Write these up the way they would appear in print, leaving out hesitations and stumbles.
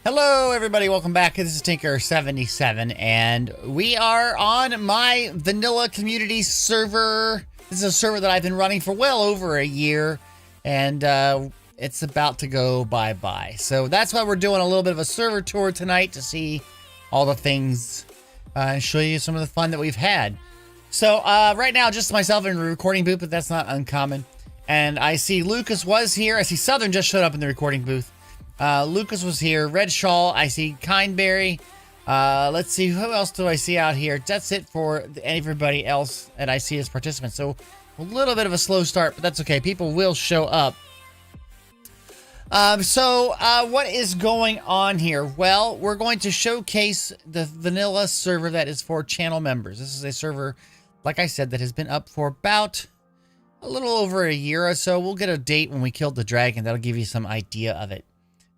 Hello everybody, welcome back. This is Tinker77 and we are on my vanilla community server. This is a server that I've been running for well over a year and it's about to go bye-bye. So that's why we're doing a little bit of a server tour tonight to see all the things and show you some of the fun that we've had. So right now just myself in the recording booth, but that's not uncommon. And I see Lucas was here. I see Southern just showed up in the recording booth. Lucas was here. Red Shawl. I see Kindberry. Let's see, who else do I see out here? That's it for everybody else that I see as participants. So a little bit of a slow start, but that's okay. People will show up. What is going on here? Well, we're going to showcase the vanilla server that is for channel members. This is a server, like I said, that has been up for about a little over a year or so. We'll get a date when we killed the dragon. That'll give you some idea of it.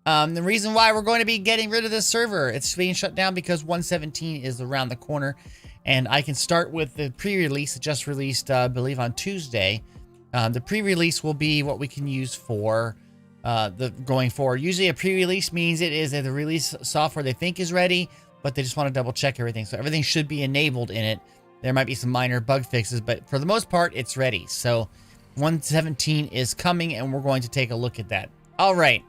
The reason why we're going to be getting rid of this server, it's being shut down because 1.17 is around the corner, and I can start with the pre-release. It just released, I believe, on Tuesday. The pre-release will be what we can use for the going forward. Usually a pre-release means it is the release software they think is ready, but they just want to double check everything. So everything should be enabled in it. There might be some minor bug fixes, but for the most part, it's ready. So 1.17 is coming, and we're going to take a look at that. All right.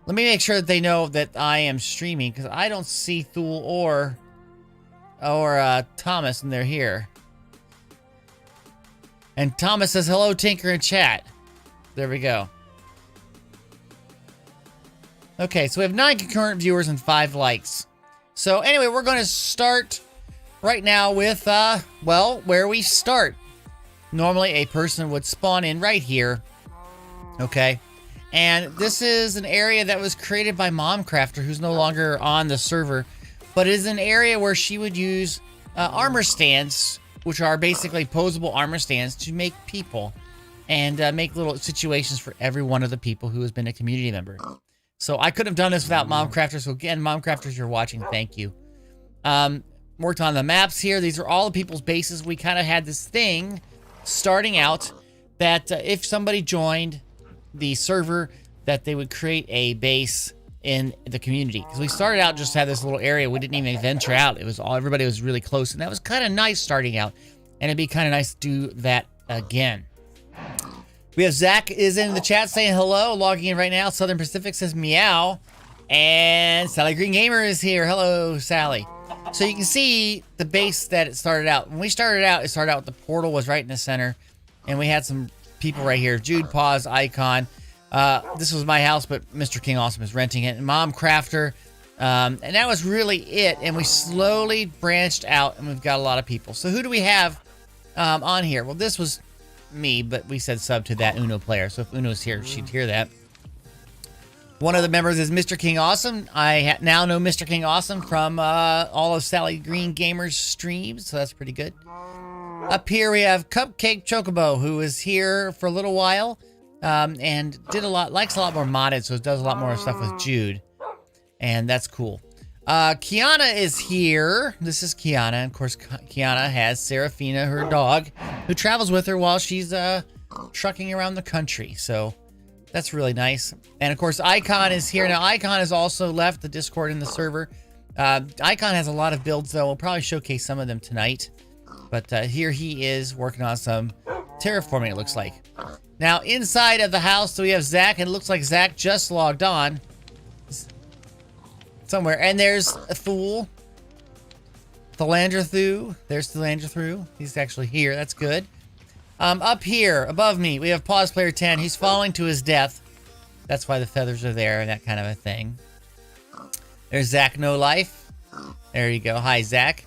Let me make sure that they know that I am streaming, because I don't see Thule or Thomas, and they're here. And Thomas says, hello, Tinker, in chat. There we go. Okay, so we have 9 concurrent viewers and 5 likes. So anyway, we're going to start right now with, well, where we start. Normally, a person would spawn in right here. Okay. And this is an area that was created by Momcrafter, who's no longer on the server, but it is an area where she would use armor stands, which are basically posable armor stands, to make people and make little situations for every one of the people who has been a community member. So I couldn't have done this without Momcrafter. So again, Momcrafters, you're watching, thank you. Worked on the maps here. These are all the people's bases. We kind of had this thing starting out that if somebody joined the server, that they would create a base in the community, because we started out just had this little area. We didn't even venture out. It was all, everybody was really close, and that was kind of nice starting out, and it'd be kind of nice to do that again. We have Zach is in the chat saying hello, logging in right now. Southern Pacific says meow, and Sally Green Gamer is here. Hello, Sally. So you can see the base that it started out. When we started out, it started out with the portal was right in the center, and we had some people right here. Jude Paws, Icon. This was my house, but Mr. King Awesome is renting it. And Momcrafter. And that was really it. And we slowly branched out, and we've got a lot of people. So who do we have on here? Well, this was me, but we said sub to that Uno player. So if Uno's here, she'd hear that. One of the members is Mr. King Awesome. I now know Mr. King Awesome from all of Sally Green Gamer's streams, so that's pretty good. Up here we have Cupcake Chocobo, who is here for a little while, and likes a lot more modded, so it does a lot more stuff with Jude, and that's cool. Kiana is here. This is Kiana, and of course Kiana has Serafina, her dog, who travels with her while she's trucking around the country, so that's really nice. And of course Icon is here. Now Icon has also left the Discord in the server. Icon has a lot of builds, though. We'll probably showcase some of them tonight. But here he is working on some terraforming, it looks like. Now, inside of the house, so we have Zach, and it looks like Zach just logged on somewhere. And there's a Thule. Thelandrathu. There's Thelandrathu. He's actually here. That's good. Up here, above me, we have Pause Player 10. He's falling to his death. That's why the feathers are there and that kind of a thing. There's Zach No Life. There you go. Hi, Zach.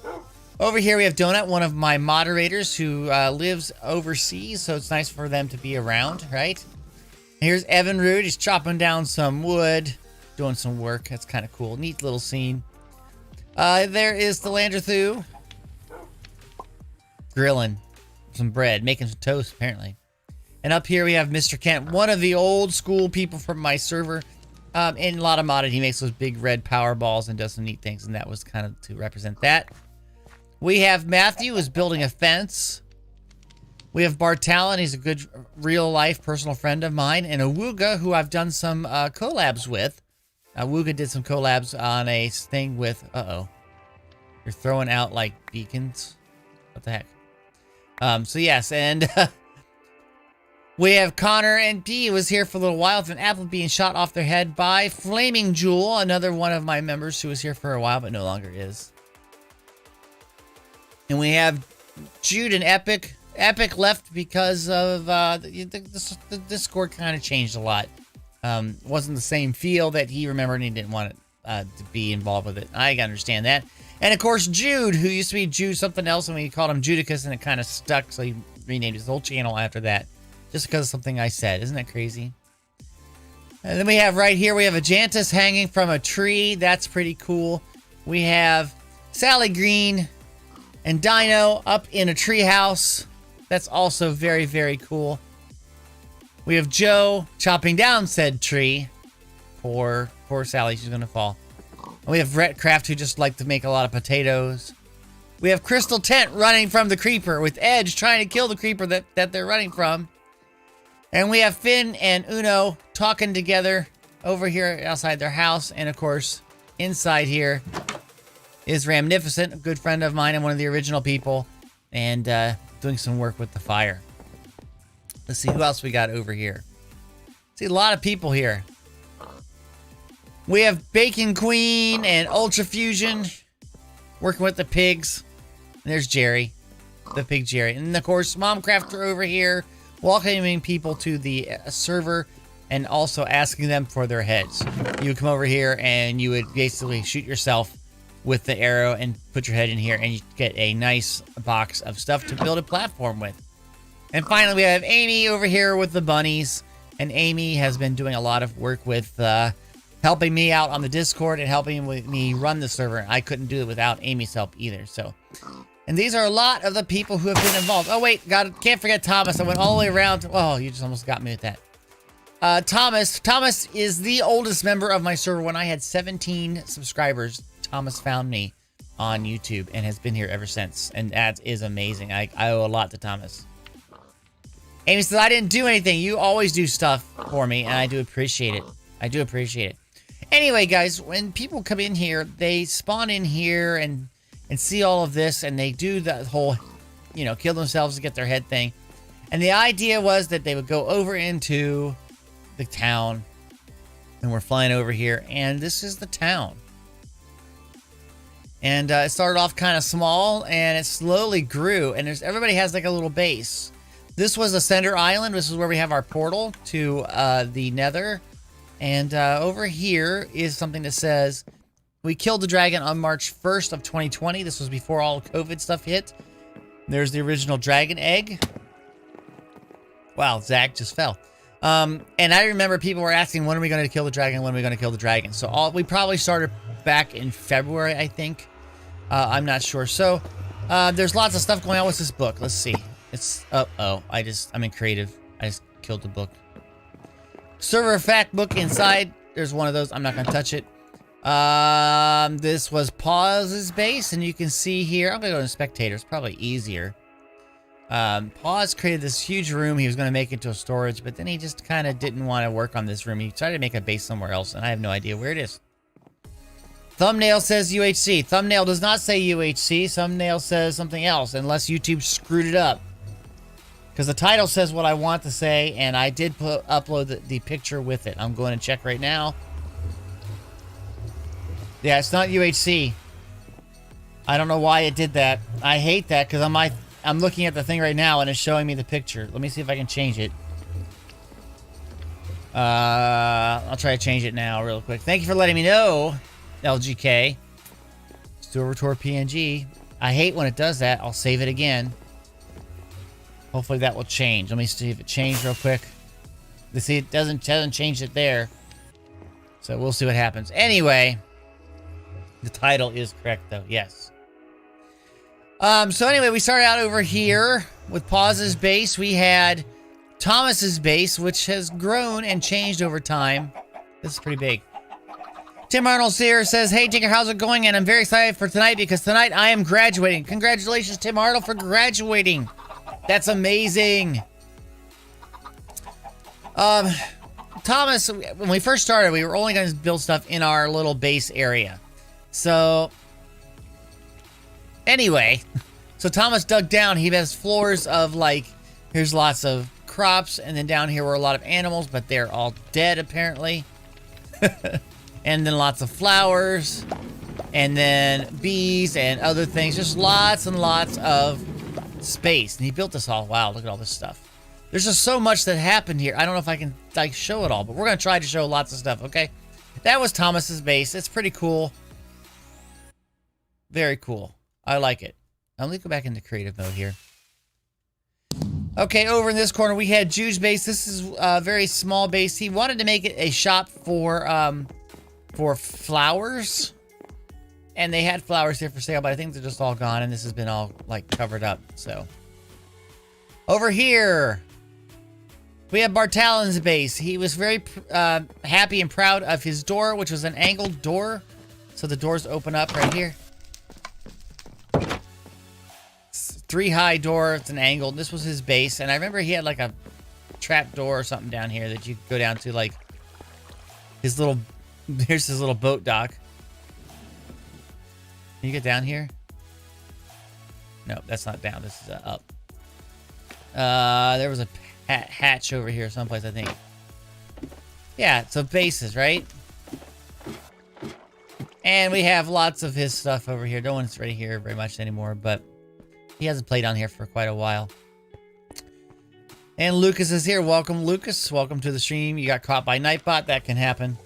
Over here we have Donut, one of my moderators who lives overseas, so it's nice for them to be around, right? Here's Evan Rude. He's chopping down some wood, doing some work. That's kind of cool. Neat little scene. There is the Landrathu. Grilling some bread, making some toast, apparently. And up here we have Mr. Kent, one of the old school people from my server. In a lot of modded, he makes those big red power balls and does some neat things, and that was kind of to represent that. We have Matthew is building a fence. We have Bart Talon. He's a good real-life personal friend of mine. And Awuga, who I've done some collabs with. Awuga did some collabs on a thing with... Uh-oh. You're throwing out, like, beacons? What the heck? So, yes, and... we have Connor and P was here for a little while with an apple being shot off their head by Flaming Jewel, another one of my members who was here for a while but no longer is. And we have Jude and Epic. Epic left because of the Discord kind of changed a lot. Wasn't the same feel that he remembered and he didn't want it to be involved with it. I understand that. And of course Jude, who used to be Jude something else and we called him Judicus and it kind of stuck, so he renamed his whole channel after that. Just because of something I said. Isn't that crazy? And then we have right here, we have a Jantis hanging from a tree. That's pretty cool. We have Sally Green and Dino up in a tree house. That's also very, very cool. We have Joe chopping down said tree. Poor Sally, she's going to fall. And we have Rhett Craft, who just like to make a lot of potatoes. We have Crystal Tent running from the creeper with Edge trying to kill the creeper that they're running from. And we have Finn and Uno talking together over here outside their house. And of course, inside here is Ramnificent, a good friend of mine and one of the original people. And doing some work with the fire. Let's see who else we got over here. See a lot of people here. We have Bacon Queen and Ultra Fusion working with the pigs. And there's Jerry, the pig Jerry. And of course, Momcrafter over here welcoming people to the server and also asking them for their heads. You would come over here and you would basically shoot yourself with the arrow and put your head in here and you get a nice box of stuff to build a platform with. And finally, we have Amy over here with the bunnies. And Amy has been doing a lot of work with helping me out on the Discord and helping with me run the server. I couldn't do it without Amy's help either, so... And these are a lot of the people who have been involved. Oh, wait. Can't forget Thomas. I went all the way around. Oh, you just almost got me with that. Thomas is the oldest member of my server. When I had 17 subscribers, Thomas found me on YouTube and has been here ever since. And that is amazing. I owe a lot to Thomas. Amy says, I didn't do anything. You always do stuff for me, and I do appreciate it. I do appreciate it. Anyway, guys, when people come in here, they spawn in here and see all of this, and they do the whole, kill themselves to get their head thing. And the idea was that they would go over into the town, and we're flying over here, and this is the town. And it started off kind of small, and it slowly grew, and everybody has like a little base. This was the Center Island. This is where we have our portal to the Nether. And over here is something that says... We killed the dragon on March 1st of 2020. This was before all COVID stuff hit. There's the original dragon egg. Wow, Zach just fell. And I remember people were asking, when are we going to kill the dragon? When are we going to kill the dragon? So we probably started back in February, I think. I'm not sure. So there's lots of stuff going on with this book. Let's see. It's... I'm in creative. I just killed the book. Server fact book inside. There's one of those. I'm not going to touch it. This was Paw's base, and you can see here, I'm gonna go to spectators, probably easier. Paw's created this huge room he was gonna make into a storage, but then he just kind of didn't want to work on this room. He tried to make a base somewhere else, and I have no idea where it is. Thumbnail says UHC. Thumbnail does not say UHC. Thumbnail says something else, unless YouTube screwed it up. Because the title says what I want to say, and I did upload the picture with it. I'm going to check right now. Yeah, it's not UHC. I don't know why it did that. I hate that because I'm looking at the thing right now and it's showing me the picture. Let me see if I can change it. I'll try to change it now real quick. Thank you for letting me know, LGK. Store Tour PNG. I hate when it does that. I'll save it again. Hopefully that will change. Let me see if it changed real quick. You see, it doesn't change it there. So we'll see what happens. Anyway. The title is correct, though. Yes. So anyway, we started out over here with Paw's base. We had Thomas's base, which has grown and changed over time. This is pretty big. Tim Arnold here says, hey, Tinker, how's it going? And I'm very excited for tonight because tonight I am graduating. Congratulations, Tim Arnold, for graduating. That's amazing. Thomas, when we first started, we were only going to build stuff in our little base area. So, anyway, so Thomas dug down. He has floors of like, here's lots of crops, and then down here were a lot of animals, but they're all dead apparently. And then lots of flowers, and then bees and other things. Just lots and lots of space. And he built this all. Wow, look at all this stuff. There's just so much that happened here. I don't know if I can like show it all, but we're gonna try to show lots of stuff. Okay, that was Thomas's base. It's pretty cool. Very cool. I like it. Let me go back into creative mode here. Okay, over in this corner we had Jude's base. This is a very small base. He wanted to make it a shop for flowers, and they had flowers here for sale, but I think they're just all gone, and this has been all like covered up. So over here we have Bartalin's base. He was very happy and proud of his door, which was an angled door. So the doors open up right here. It's 3-high door. It's an angled. This was his base. And I remember he had like a trap door or something down here that you could go down to, like his little, here's his little boat dock. Can you get down here? No, that's not down. This is up. There was a hatch over here someplace, I think. Yeah, so bases, right? And we have lots of his stuff over here. No one's really here very much anymore, but he hasn't played on here for quite a while. And Lucas is here. Welcome, Lucas. Welcome to the stream. You got caught by Nightbot. That can happen.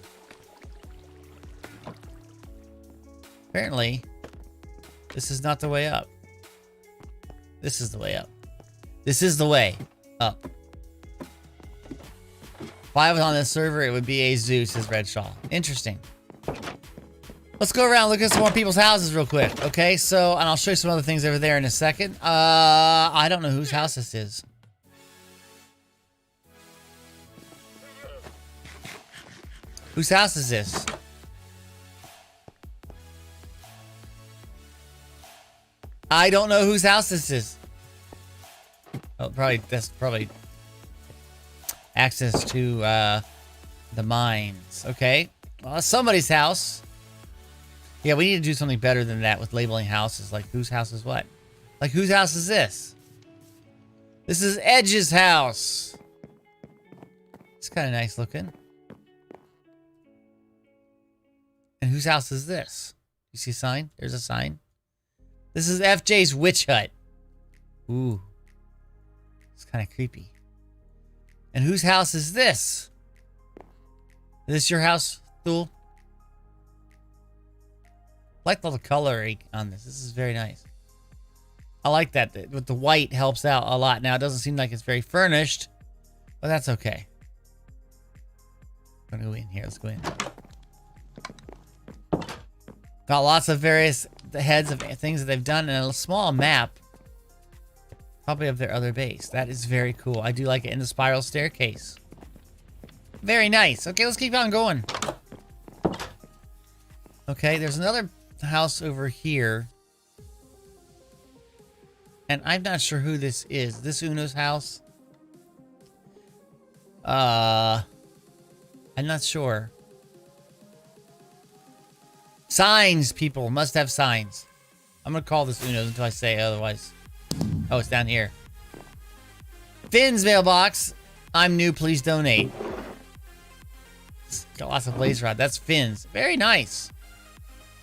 Apparently, this is not the way up. This is the way up. This is the way up. If I was on this server, it would be a zoo, says Red Shaw. Interesting. Let's go around and look at some more people's houses real quick. Okay, so, and I'll show you some other things over there in a second. I don't know whose house this is. Whose house is this? I don't know whose house this is. Oh, that's probably access to the mines. Okay. Well, somebody's house. Yeah, we need to do something better than that with labeling houses. Like, whose house is what? Like, whose house is this? This is Edge's house. It's kind of nice looking. And whose house is this? You see a sign? There's a sign. This is FJ's witch hut. Ooh. It's kind of creepy. And whose house is this? Is this your house, Thule? I like all the coloring on this. This is very nice. I like that. With the white helps out a lot. Now, it doesn't seem like it's very furnished, but that's okay. I'm gonna go in here. Let's go in. Got lots of various heads of things that they've done and a small map. Probably of their other base. That is very cool. I do like it in the spiral staircase. Very nice. Okay, let's keep on going. Okay, there's another house over here. And I'm not sure who this is. This Uno's house? I'm not sure. Signs, people. Must have signs. I'm going to call this Uno's until I say otherwise. Oh, it's down here. Finn's mailbox. I'm new. Please donate. It's got lots of blaze rod. That's Finn's. Very nice.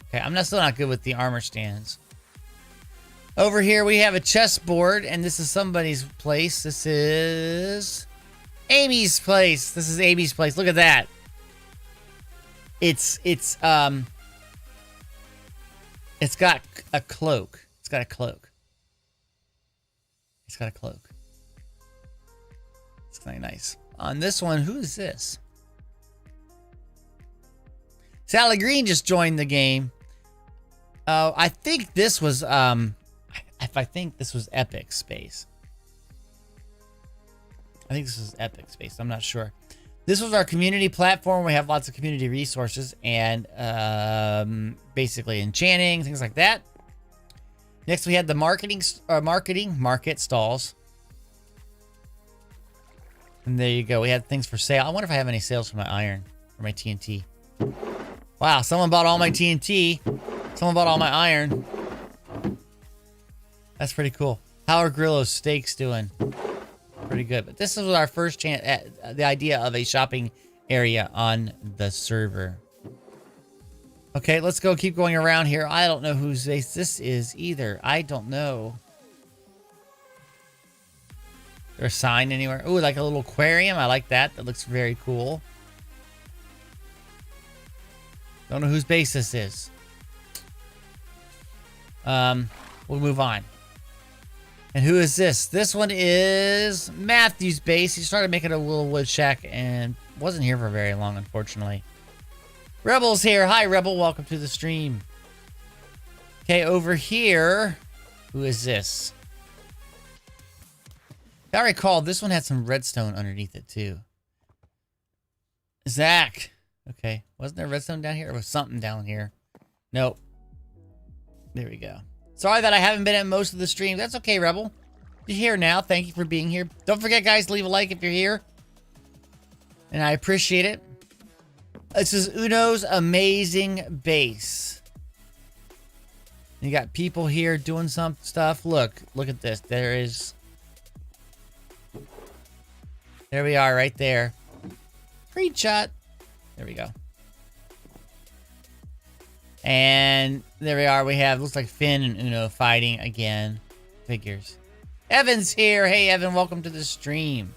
Okay, I'm still not good with the armor stands. Over here we have a chessboard, and this is somebody's place. This is Amy's place. This is Amy's place. Look at that. It's got a cloak. It's got a cloak. It's got a cloak. It's kind of nice. On this one, who is this? Sally Green just joined the game. I think this was I think this was Epic Space. I think this is Epic Space. I'm not sure. This was our community platform. We have lots of community resources and basically enchanting, things like that. Next, we had the market stalls. And there you go. We had things for sale. I wonder if I have any sales for my iron or my TNT. Wow, someone bought all my TNT. Someone bought all my iron. That's pretty cool. How are Grillo's steaks doing? Pretty good. But this is our first chance at the idea of a shopping area on the server. Okay, let's go keep going around here. I don't know whose base this is either. I don't know. Is there a sign anywhere? Ooh, like a little aquarium. I like that. That looks very cool. Don't know whose base this is. We'll move on. And who is this? This one is Matthew's base. He started making a little wood shack and wasn't here for very long, unfortunately. Rebel's here. Hi, Rebel. Welcome to the stream. Okay, over here. Who is this? If I recall, this one had some redstone underneath it, too. Zach. Okay. Wasn't there redstone down here? Or was something down here? Nope. There we go. Sorry that I haven't been at most of the stream. That's okay, Rebel. You're here now. Thank you for being here. Don't forget, guys, to leave a like if you're here. And I appreciate it. This is Uno's amazing base. You got people here doing some stuff. Look at this. There we are right there. Screenshot. There we go. And there we are. We have, looks like Finn and Uno fighting again. Figures. Evan's here. Hey, Evan, welcome to the stream.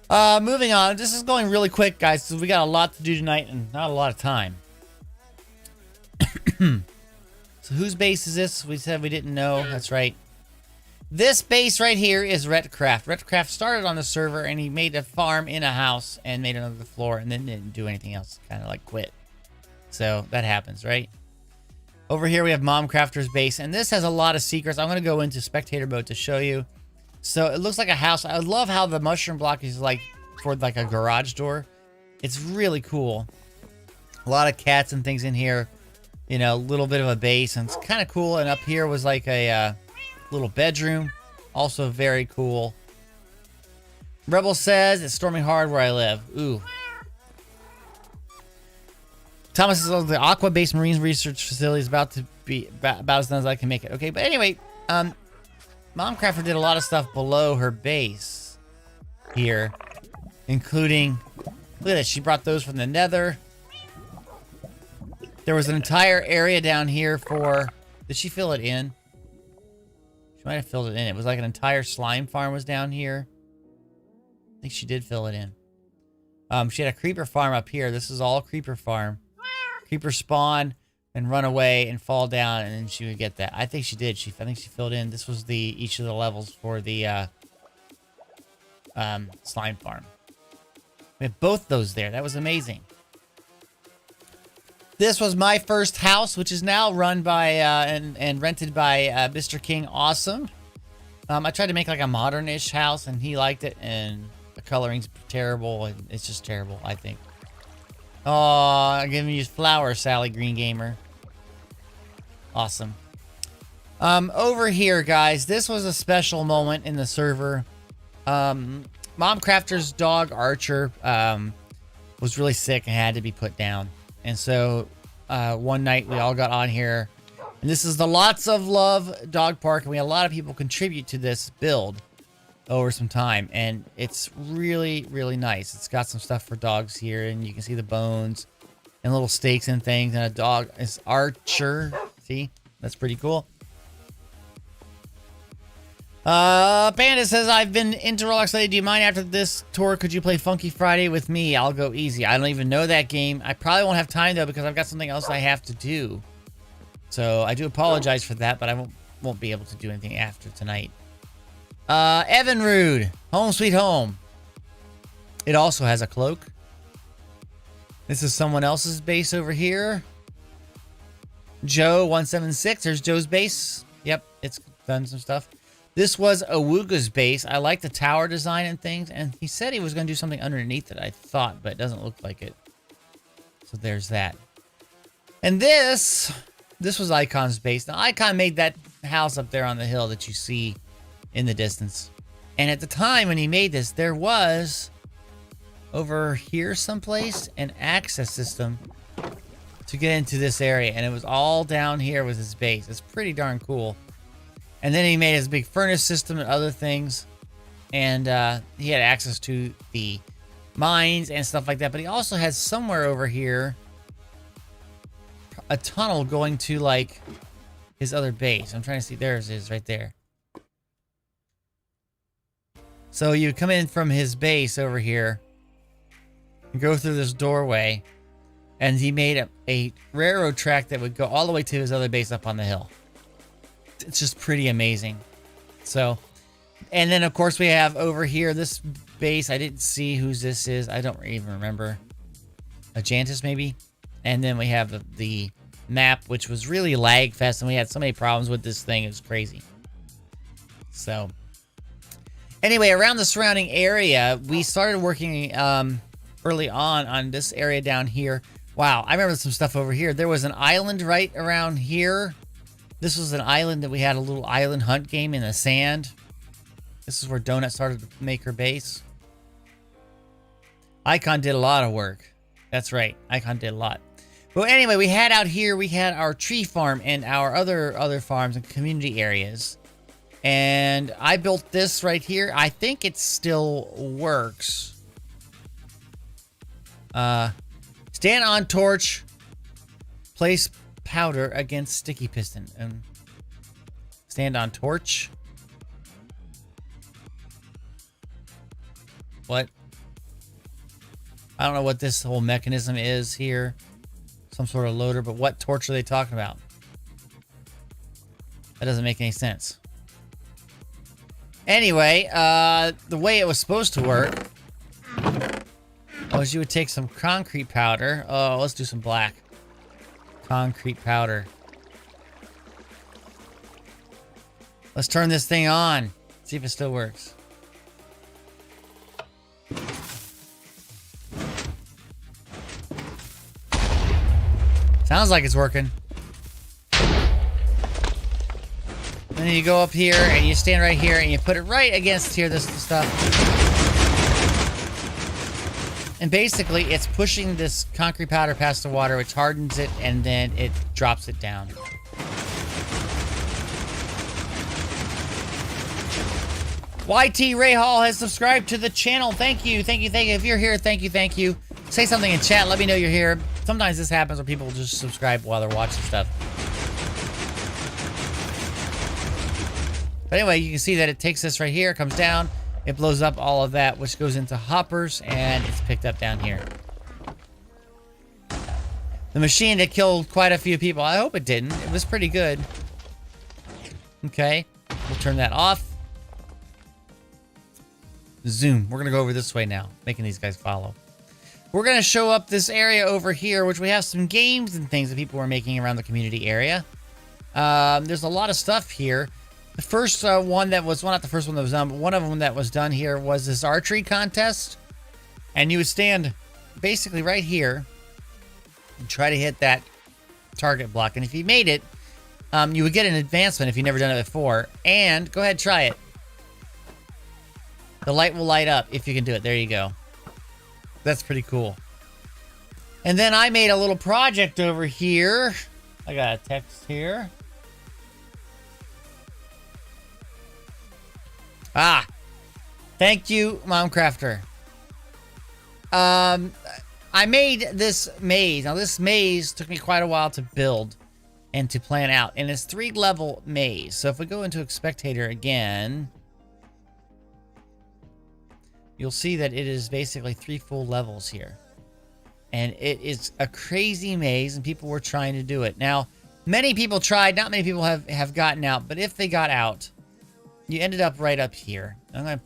Moving on. This is going really quick, guys, so we got a lot to do tonight and not a lot of time. So whose base is this? We said we didn't know. That's right. This base right here is Retcraft. Retcraft started on the server and he made a farm in a house and made another floor and then didn't do anything else. Kind of like quit. So that happens, right? Over here we have Momcrafter's base, and this has a lot of secrets. I'm going to go into spectator mode to show you. So it looks like a house. I love how the mushroom block is like for like a garage door. It's really cool. A lot of cats and things in here. You know, a little bit of a base, and it's kind of cool. And up here was like a little bedroom. Also very cool. Rebel says it's storming hard where I live. Ooh. Thomas says the Aqua Base Marine Research Facility is about to be about as done as I can make it. Okay, but anyway, Momcrafter did a lot of stuff below her base here, including, look at this, she brought those from the Nether. There was an entire area down here for, did she fill it in? She might have filled it in. It was like an entire slime farm was down here. I think she did fill it in. She had a creeper farm up here. This is all creeper farm. Creeper spawn and run away and fall down, and then she would get that. I think she did. I think she filled in. This was each of the levels for the slime farm. We have both those there. That was amazing. This was my first house, which is now run by and rented by Mr. King Awesome. I tried to make like a modern-ish house, and he liked it, and the coloring's terrible. It's just terrible, I think. Oh, I'm giving you flowers, Sally Green Gamer. Awesome. Over here, guys, this was a special moment in the server. Momcrafter's dog, Archer, was really sick and had to be put down. And so, one night we all got on here. And this is the Lots of Love Dog Park. And we had a lot of people contribute to this build over some time. And it's really, really nice. It's got some stuff for dogs here. And you can see the bones and little steaks and things. And a dog is Archer. See? That's pretty cool. Panda says, I've been into Roblox lately. Do you mind after this tour, could you play Funky Friday with me? I'll go easy. I don't even know that game. I probably won't have time, though, because I've got something else I have to do. So I do apologize for that, but I won't be able to do anything after tonight. Evan Rude. Home Sweet Home. It also has a cloak. This is someone else's base over here. Joe176. There's Joe's base. Yep, it's done some stuff. This was Awuga's base. I like the tower design and things, and he said he was going to do something underneath it, I thought, but it doesn't look like it. So there's that. And this was Icon's base. Now, Icon made that house up there on the hill that you see in the distance. And at the time when he made this, there was over here someplace an access system to get into this area, and it was all down here was his base. It's pretty darn cool. And then he made his big furnace system and other things, and he had access to the mines and stuff like that. But he also has somewhere over here a tunnel going to like his other base. I'm trying to see. There's his right there. So you come in from his base over here and go through this doorway, and he made a railroad track that would go all the way to his other base up on the hill. It's just pretty amazing. So, and then of course we have over here this base. I didn't see whose this is. I don't even remember. Ajantis maybe. And then we have the map, which was really lag fest, and we had so many problems with this thing. It was crazy. So, anyway, around the surrounding area, we started working early on this area down here. Wow, I remember some stuff over here. There was an island right around here. This was an island that we had a little island hunt game in the sand. This is where Donut started to make her base. Icon did a lot of work. That's right, Icon did a lot. But anyway, we had out here, we had our tree farm and our other farms and community areas. And I built this right here. I think it still works. Stand on torch. Place powder against sticky piston. And stand on torch. What? I don't know what this whole mechanism is here. Some sort of loader, but what torch are they talking about? That doesn't make any sense. Anyway, the way it was supposed to work was you would take some concrete powder. Oh, let's do some black. Concrete powder. Let's turn this thing on. See if it still works. Sounds like it's working. And then you go up here and you stand right here and you put it right against here, this stuff. And basically it's pushing this concrete powder past the water, which hardens it, and then it drops it down. YT Ray Hall has subscribed to the channel. Thank you, thank you, thank you. If you're here, thank you, thank you. Say something in chat, let me know you're here. Sometimes this happens where people just subscribe while they're watching stuff. But anyway, you can see that it takes this right here, comes down, it blows up all of that, which goes into hoppers, and it's picked up down here. The machine that killed quite a few people, I hope it didn't. It was pretty good. Okay, we'll turn that off. Zoom. We're going to go over this way now, making these guys follow. We're going to show up this area over here, which we have some games and things that people were making around the community area. There's a lot of stuff here. The first one that was, well, not the first one that was done, but one of them that was done here was this archery contest. And you would stand basically right here and try to hit that target block. And if you made it, you would get an advancement if you've never done it before. And go ahead, try it. The light will light up if you can do it. There you go. That's pretty cool. And then I made a little project over here. I got a text here. Ah, thank you, Momcrafter. I made this maze. Now, this maze took me quite a while to build and to plan out. And it's 3-level maze. So if we go into a spectator again, you'll see that it is basically 3 full levels here. And it is a crazy maze, and people were trying to do it. Now, many people tried. Not many people have gotten out. But if they got out, you ended up right up here.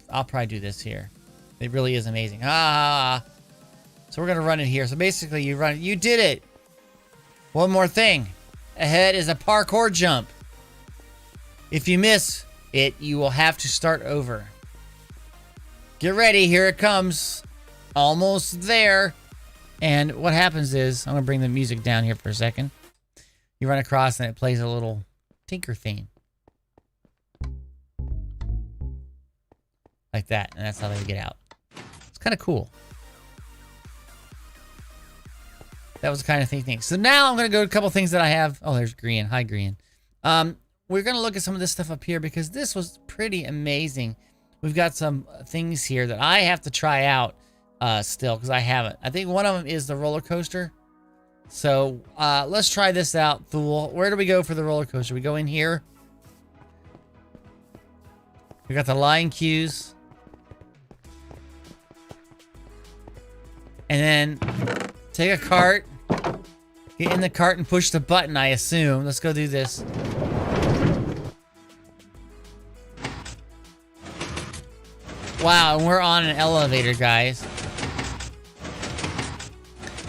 I'll probably do this here. It really is amazing. So we're going to run it here. So basically, you run it. You did it. One more thing. Ahead is a parkour jump. If you miss it, you will have to start over. Get ready. Here it comes. Almost there. And what happens is, I'm going to bring the music down here for a second. You run across and it plays a little Tinker theme. like that, and that's how they get out. It's kind of cool. That was the kind of thing. So now I'm going to go to a couple things that I have. Oh, there's Green. Hi, Green. We're going to look at some of this stuff up here because this was pretty amazing. We've got some things here that I have to try out still because I haven't. I think one of them is the roller coaster. So let's try this out, Thule. Where do we go for the roller coaster? We go in here. We got the line cues. And then take a cart. Get in the cart and push the button, I assume. Let's go do this. Wow, and we're on an elevator, guys.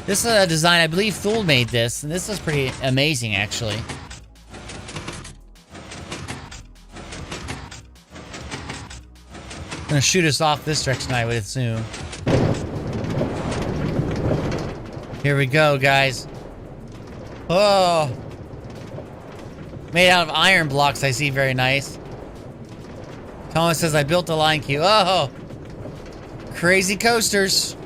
This is a design, I believe Thule made this, and this is pretty amazing, actually. Gonna shoot us off this direction, I would assume. Here we go, guys. Oh. Made out of iron blocks, I see. Very nice. Thomas says, I built a line queue. Oh. Crazy coasters.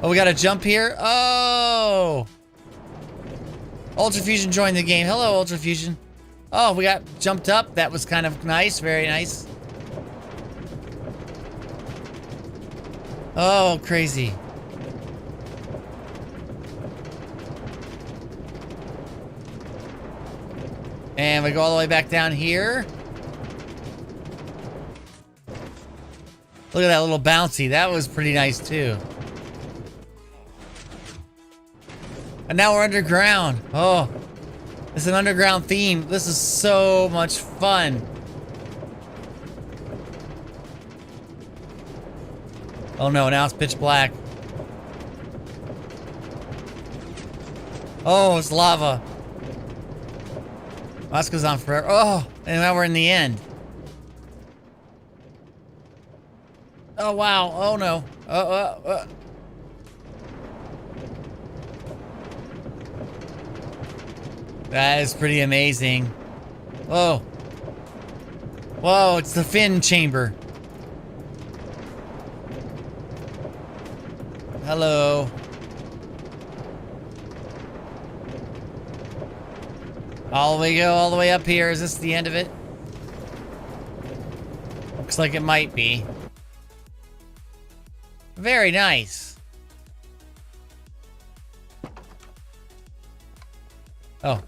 Oh, we got to jump here? Oh. Ultra Fusion joined the game. Hello, Ultra Fusion. Oh, we got jumped up. That was kind of nice. Very nice. Oh, crazy. And we go all the way back down here. Look at that little bouncy. That was pretty nice, too. And now we're underground. Oh, it's an underground theme. This is so much fun. Oh no, now it's pitch black. Oh, it's lava. Oh, this goes on forever. Oh, and now we're in the end. Oh wow, oh no. That is pretty amazing. Whoa. Whoa, it's the fin chamber. Hello. All we go all the way up here. Is this the end of it? Looks like it might be. Very nice. Oh.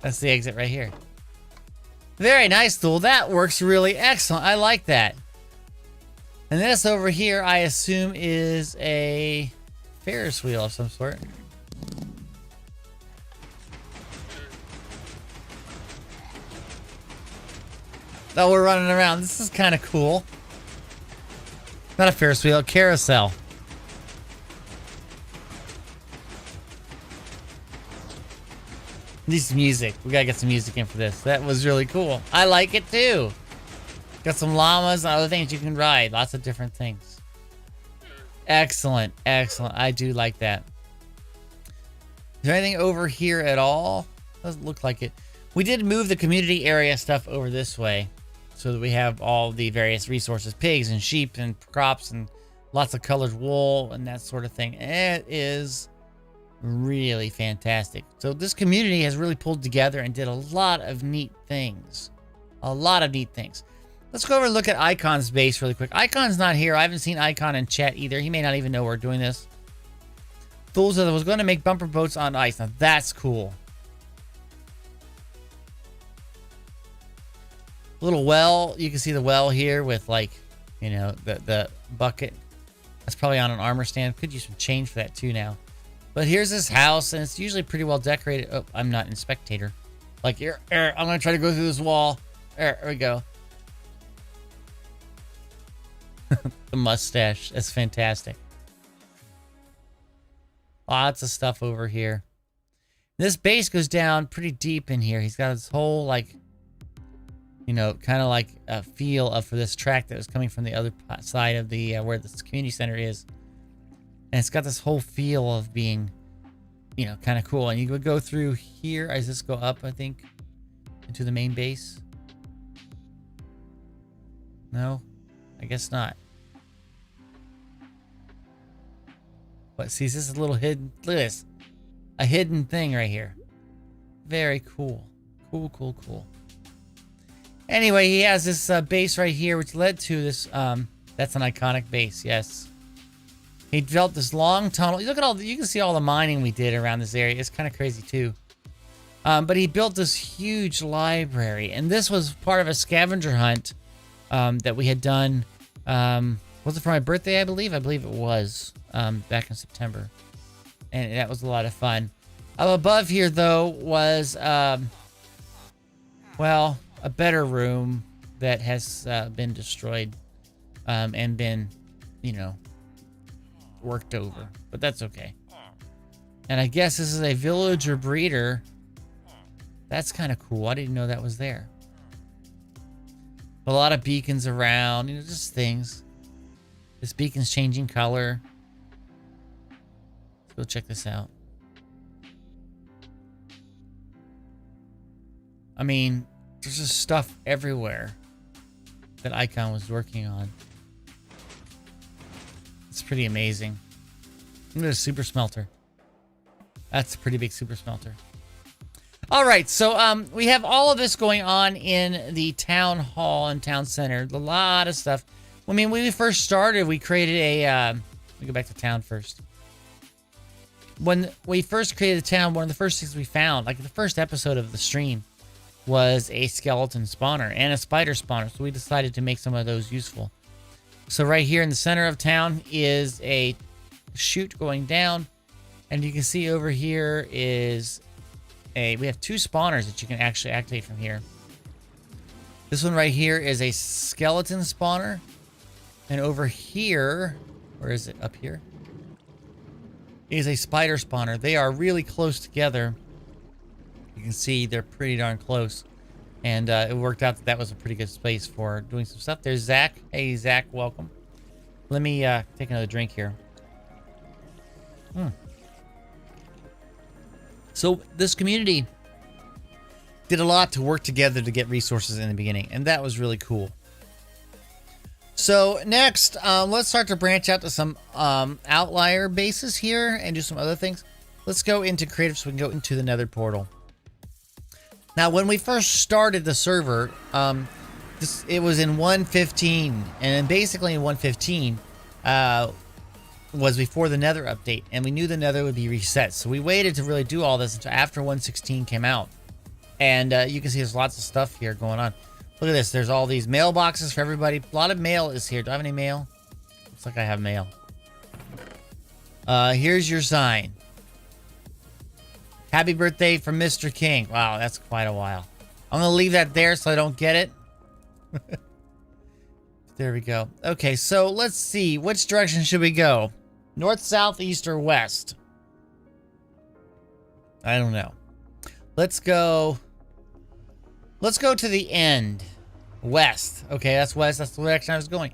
That's the exit right here. Very nice, Thule. That works really excellent. I like that. And this over here, I assume, is a Ferris wheel of some sort. Oh, we're running around. This is kind of cool. Not a Ferris wheel, a carousel. Need some music. We gotta get some music in for this. That was really cool. I like it too. Got some llamas and other things you can ride. Lots of different things. Excellent. Excellent. I do like that. Is there anything over here at all? Doesn't look like it. We did move the community area stuff over this way so that we have all the various resources. Pigs and sheep and crops and lots of colored wool and that sort of thing. It is really fantastic. So this community has really pulled together and did a lot of neat things. A lot of neat things. Let's go over and look at Icon's base really quick. Icon's not here. I haven't seen Icon in chat either. He may not even know we're doing this. Fools was going to make bumper boats on ice. Now that's cool. Little well. You can see the well here with, like, you know, the bucket. That's probably on an armor stand. Could use some change for that too now. But here's this house, and it's usually pretty well decorated. Oh, I'm not in spectator. Like, here, I'm going to try to go through this wall. There we go. The mustache. That's fantastic. Lots of stuff over here. This base goes down pretty deep in here. He's got this whole, like, you know, kind of like a feel of for this track that was coming from the other side of the where this community center is. And it's got this whole feel of being, you know, kind of cool. And you would go through here. Does this go up, I think, into the main base? No, I guess not. What? See, this is a little hidden. Look at this. A hidden thing right here. Very cool. Cool, cool, cool. Anyway, he has this base right here, which led to this. That's an iconic base, yes. He developed this long tunnel. Look at all. You can see all the mining we did around this area. It's kind of crazy too. But he built this huge library, and this was part of a scavenger hunt that we had done. Was it for my birthday? I believe. I believe it was back in September, and that was a lot of fun. Up above here, though, was well, a better room that has been destroyed and been, you know, worked over, but that's okay. And I guess this is a villager breeder. That's kind of cool. I didn't know that was there. A lot of beacons around, you know, just things. This beacon's changing color. Let's go check this out. I mean, there's just stuff everywhere that Icon was working on. It's pretty amazing. Look at a super smelter. That's a pretty big super smelter. All right, so we have all of this going on in the town hall and town center. A lot of stuff. I mean, when we first started, we created a... let me go back to town first. When we first created the town, one of the first things we found, like the first episode of the stream, was a skeleton spawner and a spider spawner. So we decided to make some of those useful. So right here in the center of town is a chute going down. And you can see over here is we have 2 spawners that you can actually activate from here. This one right here is a skeleton spawner. And over here, where is it? Up here? Is a spider spawner. They are really close together. You can see they're pretty darn close. And it worked out that was a pretty good space for doing some stuff. There's Zach. Hey, Zach, welcome. Let me take another drink here. So this community did a lot to work together to get resources in the beginning, and that was really cool. So next, let's start to branch out to some outlier bases here and do some other things. Let's go into creative so we can go into the Nether portal. Now, when we first started the server, it was in 1.15, and basically in 1.15 was before the Nether update, and we knew the Nether would be reset. So we waited to really do all this until after 1.16 came out. And you can see there's lots of stuff here going on. Look at this. There's all these mailboxes for everybody. A lot of mail is here. Do I have any mail? Looks like I have mail. Here's your sign. Happy birthday from Mr. King. Wow, that's quite a while. I'm going to leave that there so I don't get it. There we go. Okay, so let's see. Which direction should we go? North, south, east, or west? I don't know. Let's go to the end. West. Okay, that's west. That's the direction I was going.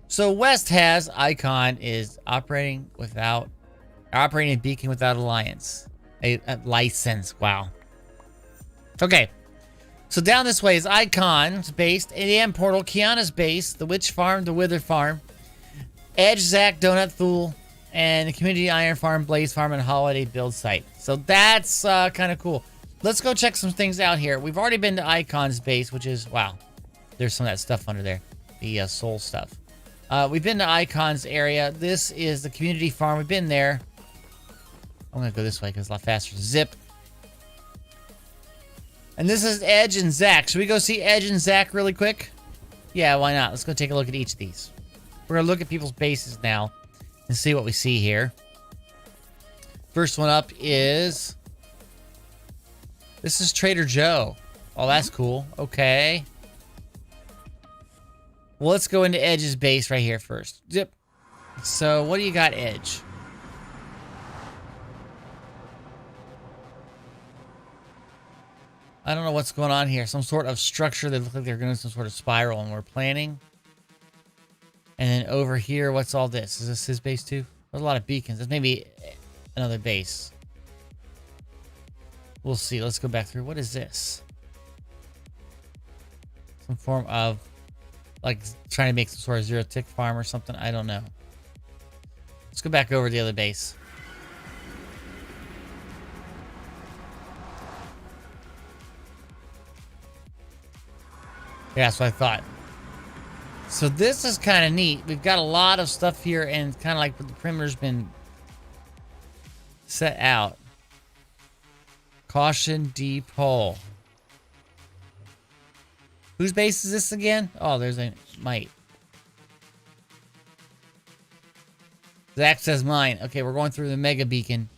So west has Icon is operating a beacon without alliance. A license. Wow. Okay. So down this way is Icon's base, ADM Portal, Kiana's base, the Witch Farm, the Wither Farm, Edge, Zack, Donut Fool, and the Community Iron Farm, Blaze Farm, and Holiday Build Site. So that's kind of cool. Let's go check some things out here. We've already been to Icon's base, which is, wow, there's some of that stuff under there, the soul stuff. We've been to Icon's area. This is the Community Farm. We've been there. I'm going to go this way because it's a lot faster. Zip. And this is Edge and Zack. Should we go see Edge and Zack really quick? Yeah, why not? Let's go take a look at each of these. We're going to look at people's bases now and see what we see here. First one up is... This is Trader Joe. Oh, that's cool. Okay. Well, let's go into Edge's base right here first. Zip. So, what do you got, Edge? I don't know what's going on here. Some sort of structure. They look like they're going some sort of spiral, and we're planning. And then over here, what's all this? Is this his base too? There's a lot of beacons. That's maybe another base. We'll see. Let's go back through. What is this? Some form of Like trying to make some sort of zero tick farm or something. I don't know. Let's go back over to the other base. Yeah, that's what I thought. So this is kind of neat. We've got a lot of stuff here, and kind of like the perimeter's been set out. Caution, deep hole. Whose base is this again? Oh, there's a mite. Zach says mine. Okay, we're going through the mega beacon.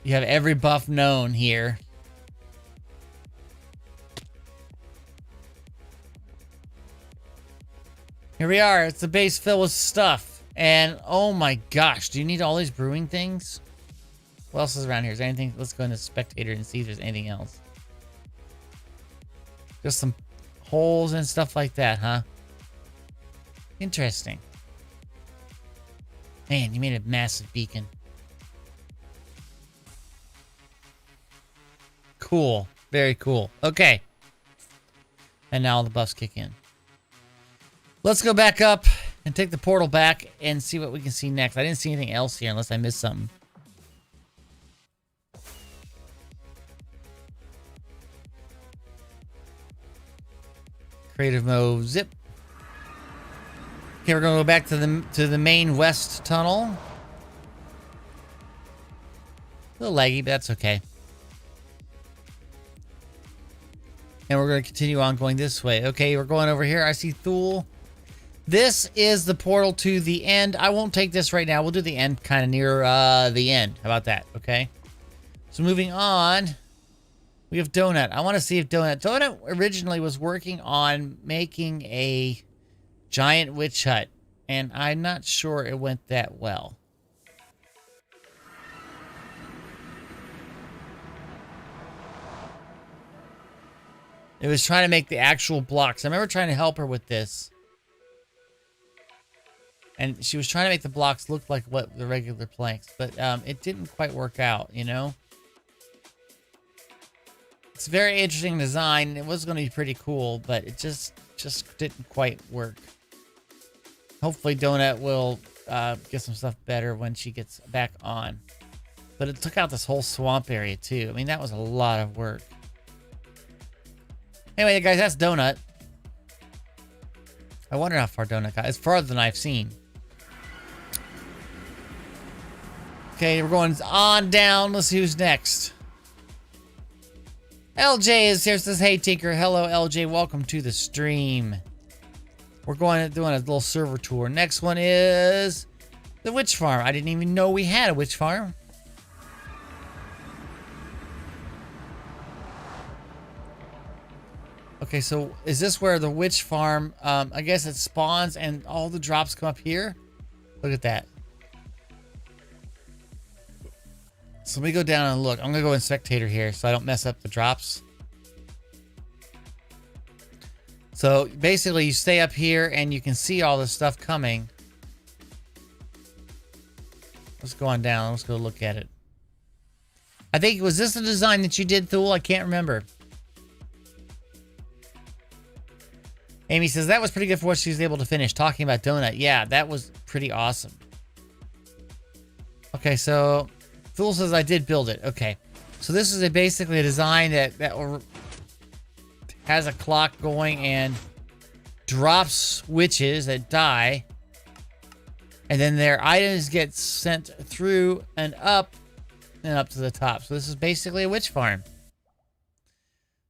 You have every buff known here. Here we are. It's the base filled with stuff. And oh my gosh, do you need all these brewing things? What else is around here? Is there anything? Let's go into spectator and see if there's anything else. Just some holes and stuff like that, huh? Interesting. Man, you made a massive beacon. Cool. Very cool. Okay. And now all the buffs kick in. Let's go back up and take the portal back and see what we can see next. I didn't see anything else here unless I missed something. Creative mode, zip. Okay, we're gonna go back to the main west tunnel. A little laggy, but that's okay. And we're gonna continue on going this way. Okay, we're going over here. I see Thule. This is the portal to the end. I won't take this right now. We'll do the end kind of near the end. How about that? Okay. So moving on. We have Donut. I want to see if Donut originally was working on making a giant witch hut, and I'm not sure it went that well. It was trying to make the actual blocks. I remember trying to help her with this. And she was trying to make the blocks look like what the regular planks, but it didn't quite work out, you know? It's a very interesting design. It was going to be pretty cool, but it just didn't quite work. Hopefully Donut will get some stuff better when she gets back on. But it took out this whole swamp area too. I mean, that was a lot of work. Anyway, guys, that's Donut. I wonder how far Donut got. It's farther than I've seen. Okay, we're going on down. Let's see who's next. LJ is here. Says, hey, Tinker. Hello, LJ. Welcome to the stream. We're doing a little server tour. Next one is the witch farm. I didn't even know we had a witch farm. Okay, so is this where the witch farm, I guess it spawns and all the drops come up here? Look at that. So let me go down and look. I'm going to go in spectator here so I don't mess up the drops. So basically you stay up here and you can see all this stuff coming. Let's go on down. Let's go look at it. I think, was this the design that you did, Thule? I can't remember. Amy says, that was pretty good for what she was able to finish. Talking about Donut. Yeah, that was pretty awesome. Okay, so Thule says I did build it. Okay. So this is basically a design that has a clock going and drops witches that die. And then their items get sent through and up to the top. So this is basically a witch farm.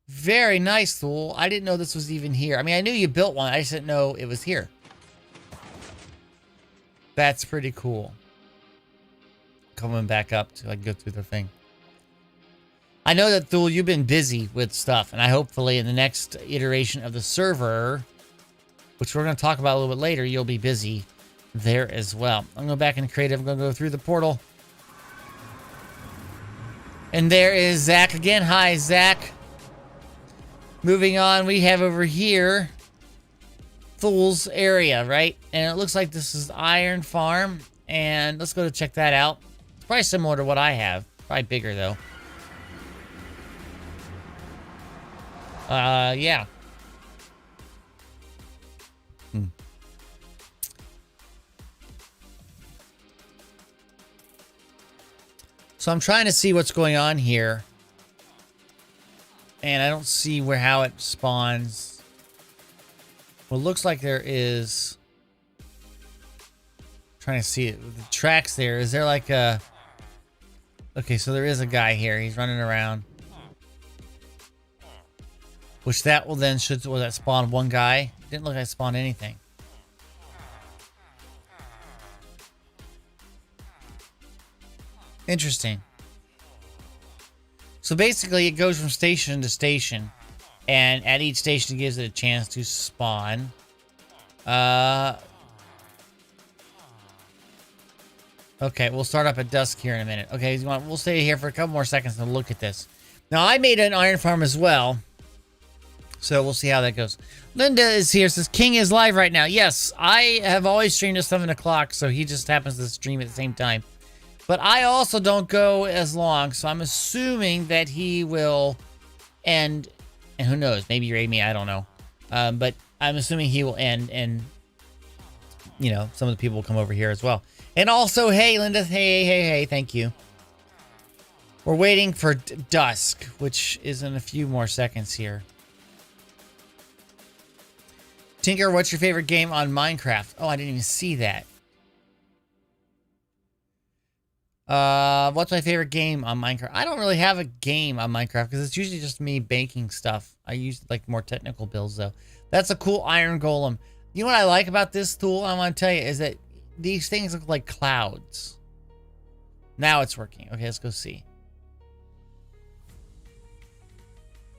Very nice, Thule. I didn't know this was even here. I mean, I knew you built one. I just didn't know it was here. That's pretty cool. Coming back up to like go through the thing. I know that, Thule, you've been busy with stuff, and I hopefully in the next iteration of the server, which we're going to talk about a little bit later, you'll be busy there as well. I'm going to go back into creative. I'm going to go through the portal. And there is Zach again. Hi, Zach. Moving on, we have over here Thule's area, right? And it looks like this is Iron Farm. And let's go to check that out. It's probably similar to what I have. Probably bigger, though. Yeah. So I'm trying to see what's going on here. And I don't see how it spawns. Well, it looks like there is... Trying to see it. The tracks there. Is there like a... Okay, so there is a guy here. He's running around. Which that will then will that spawn one guy? Didn't look like it spawned anything. Interesting. So basically it goes from station to station. And at each station it gives it a chance to spawn. Okay, we'll start up at dusk here in a minute. Okay, we'll stay here for a couple more seconds and look at this. Now, I made an iron farm as well. So we'll see how that goes. Linda is here, says King is live right now. Yes, I have always streamed at 7 o'clock, so he just happens to stream at the same time. But I also don't go as long, so I'm assuming that he will end. And who knows, maybe raid me, I don't know. But I'm assuming he will end, and, you know, some of the people will come over here as well. And also, hey, Linda, hey, thank you. We're waiting for dusk, which is in a few more seconds here. Tinker, what's your favorite game on Minecraft? Oh, I didn't even see that. What's my favorite game on Minecraft? I don't really have a game on Minecraft because it's usually just me baking stuff. I use like more technical builds though. That's a cool iron golem. You know what I like about this tool? I want to tell you is that these things look like clouds. Now it's working. Okay, let's go see.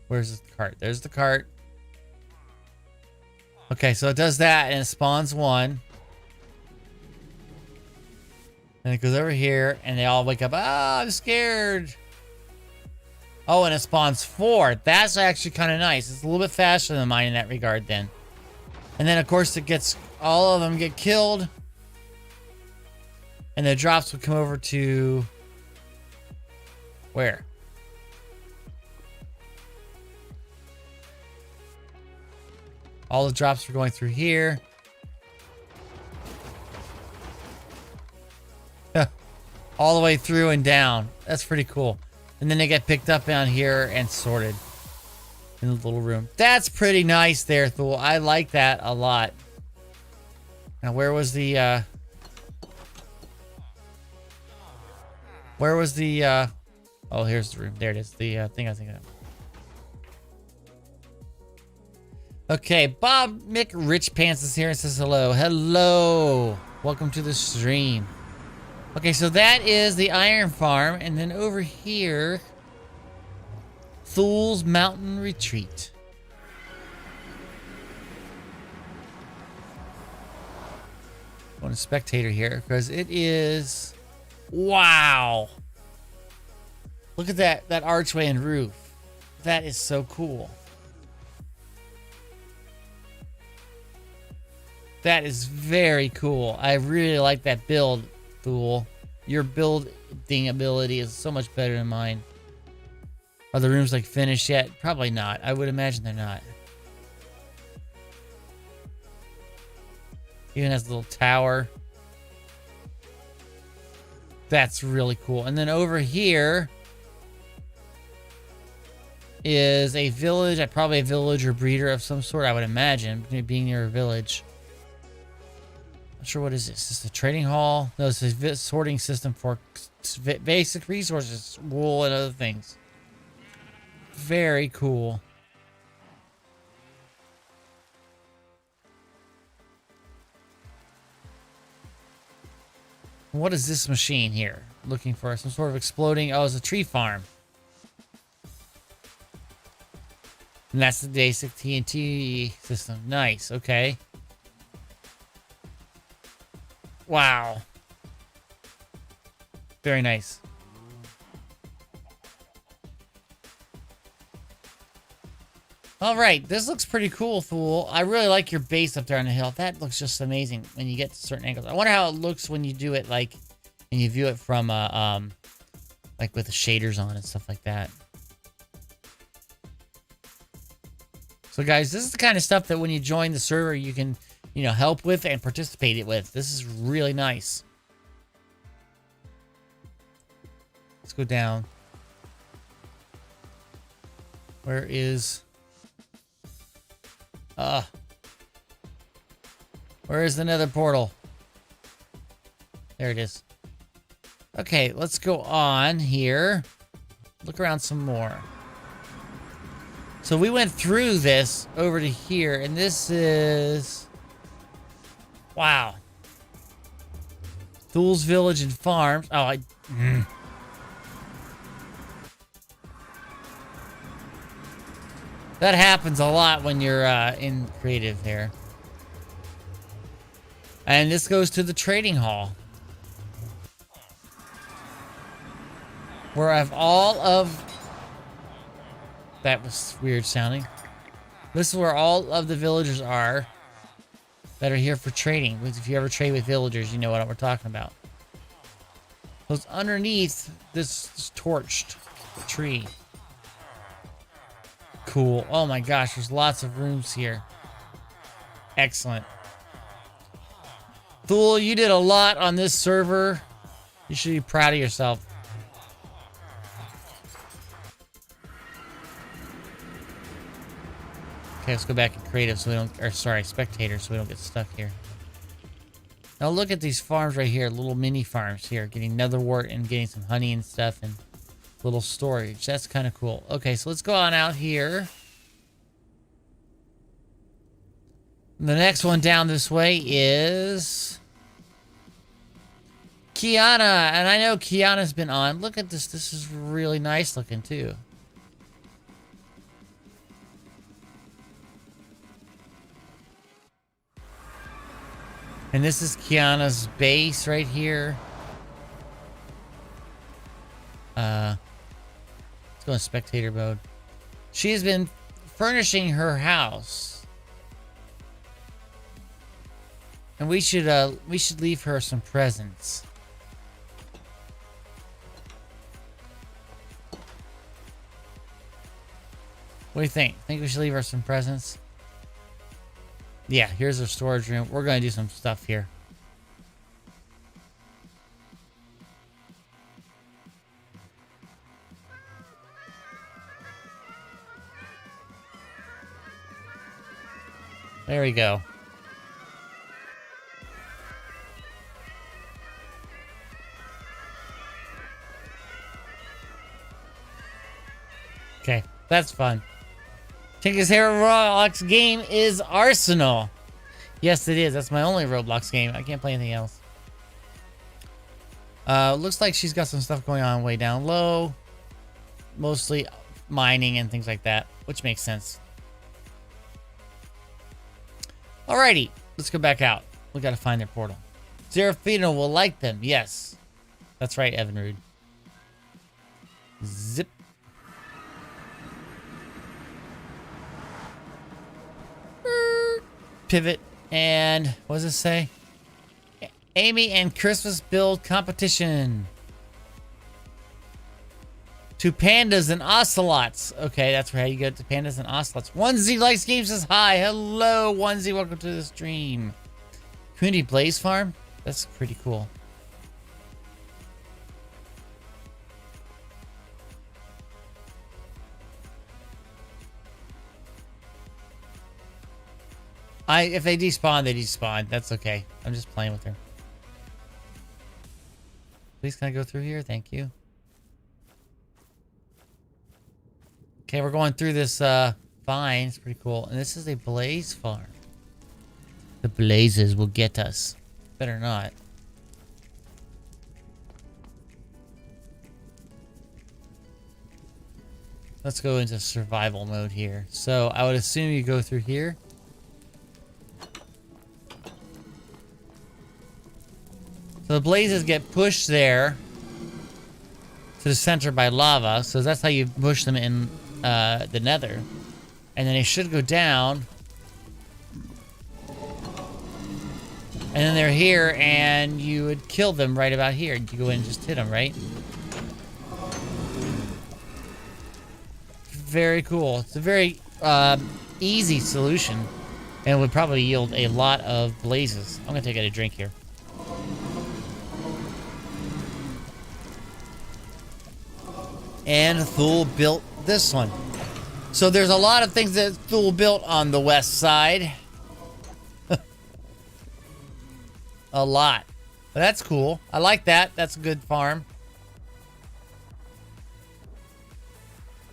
Where's the cart? There's the cart. Okay, so it does that and it spawns one. And it goes over here and they all wake up. Ah, I'm scared. Oh, and it spawns 4. That's actually kind of nice. It's a little bit faster than mine in that regard then. And then, of course, it gets... All of them get killed. And the drops will come over to... Where? All the drops are going through here. All the way through and down. That's pretty cool. And then they get picked up down here and sorted in the little room. That's pretty nice there, Thule. I like that a lot. Now, where was the, oh, here's the room. There it is. The, thing I think of. Okay, Bob Mick Rich Pants is here and says hello. Hello. Welcome to the stream. Okay, so that is the iron farm, and then over here, Thule's Mountain Retreat. I want a spectator here because it is, wow. Look at that archway and roof. That is so cool. That is very cool. I really like that build. Your building ability is so much better than mine. Are the rooms like finished yet? Probably not. I would imagine they're not. Even has a little tower. That's really cool. And then over here is a village. Probably a village or breeder of some sort, I would imagine, being near a village. Not sure what is this. Is this a trading hall? No, it's a sorting system for basic resources, wool and other things. Very cool. What is this machine here? Looking for some sort of exploding. Oh, it's a tree farm. And that's the basic TNT system. Nice. Okay. Wow. Very nice. All right, this looks pretty cool, Fool. I really like your base up there on the hill. That looks just amazing when you get to certain angles. I wonder how it looks when you do it, like, and you view it from, like with the shaders on and stuff like that. So, guys, this is the kind of stuff that when you join the server, you can help with and participate with. This is really nice. Let's go down. Where is... where is the nether portal? There it is. Okay, let's go on here. Look around some more. So we went through this over to here, and this is... Wow. Thul's Village and Farms. Oh, That happens a lot when you're in creative there. And this goes to the trading hall. Where I have all of... That was weird sounding. This is where all of the villagers are that are here for trading. If you ever trade with villagers, you know what we're talking about. So it's underneath this torched tree. Cool. Oh my gosh, there's lots of rooms here. Excellent. Thul, you did a lot on this server. You should be proud of yourself. Okay, let's go back in creative so we don't, or sorry, spectator, so we don't get stuck here. Now look at these farms right here, little mini farms here, getting netherwort and getting some honey and stuff and little storage. That's kind of cool. Okay, so let's go on out here. The next one down this way is Kiana, and I know Kiana's been on. Look at this. This is really nice looking too. And this is Kiana's base right here. Let's go in spectator mode. She has been furnishing her house. And we should leave her some presents. What do you think? Think we should leave her some presents? Yeah, here's our storage room. We're going to do some stuff here. There we go. Okay, that's fun. Tinker's Hair Roblox game is Arsenal. Yes, it is. That's my only Roblox game. I can't play anything else. Looks like she's got some stuff going on way down low. Mostly mining and things like that, which makes sense. Alrighty, let's go back out. We gotta find their portal. Zerafino will like them. Yes. That's right, Evinrude. Zip. Pivot. And what does it say? Amy and Christmas build competition. To pandas and ocelots. Okay, that's how you get to pandas and ocelots. Onesie likes games says hi. Hello, Onesie. Welcome to the stream. Community Blaze Farm? That's pretty cool. If they despawn, they despawn. That's okay. I'm just playing with her. Please, can I go through here? Thank you. Okay, we're going through this vine. It's pretty cool. And this is a blaze farm. The blazes will get us. Better not. Let's go into survival mode here. So I would assume you go through here. So the blazes get pushed there to the center by lava. So that's how you push them in the nether. And then they should go down. And then they're here and you would kill them right about here. You go in and just hit them, right? Very cool. It's a very easy solution. And it would probably yield a lot of blazes. I'm gonna take a drink here. And Thule built this one. So there's a lot of things that Thule built on the west side. A lot. But that's cool. I like that. That's a good farm.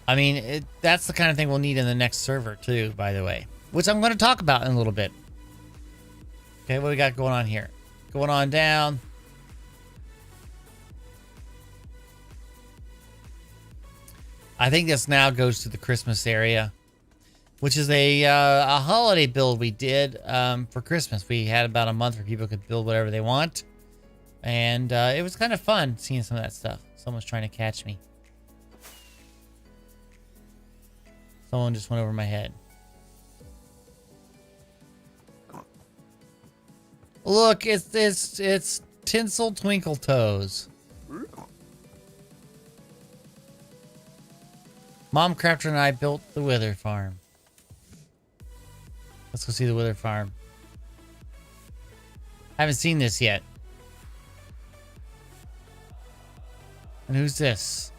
I mean, that's the kind of thing we'll need in the next server too, by the way. Which I'm going to talk about in a little bit. Okay, what do we got going on here? Going on down. I think this now goes to the Christmas area, which is a holiday build we did for Christmas. We had about a month where people could build whatever they want. And it was kind of fun seeing some of that stuff. Someone's trying to catch me. Someone just went over my head. Look, it's Tinsel Twinkle Toes. Mom Crafter and I built the Wither Farm. Let's go see the Wither Farm. I haven't seen this yet. And who's this?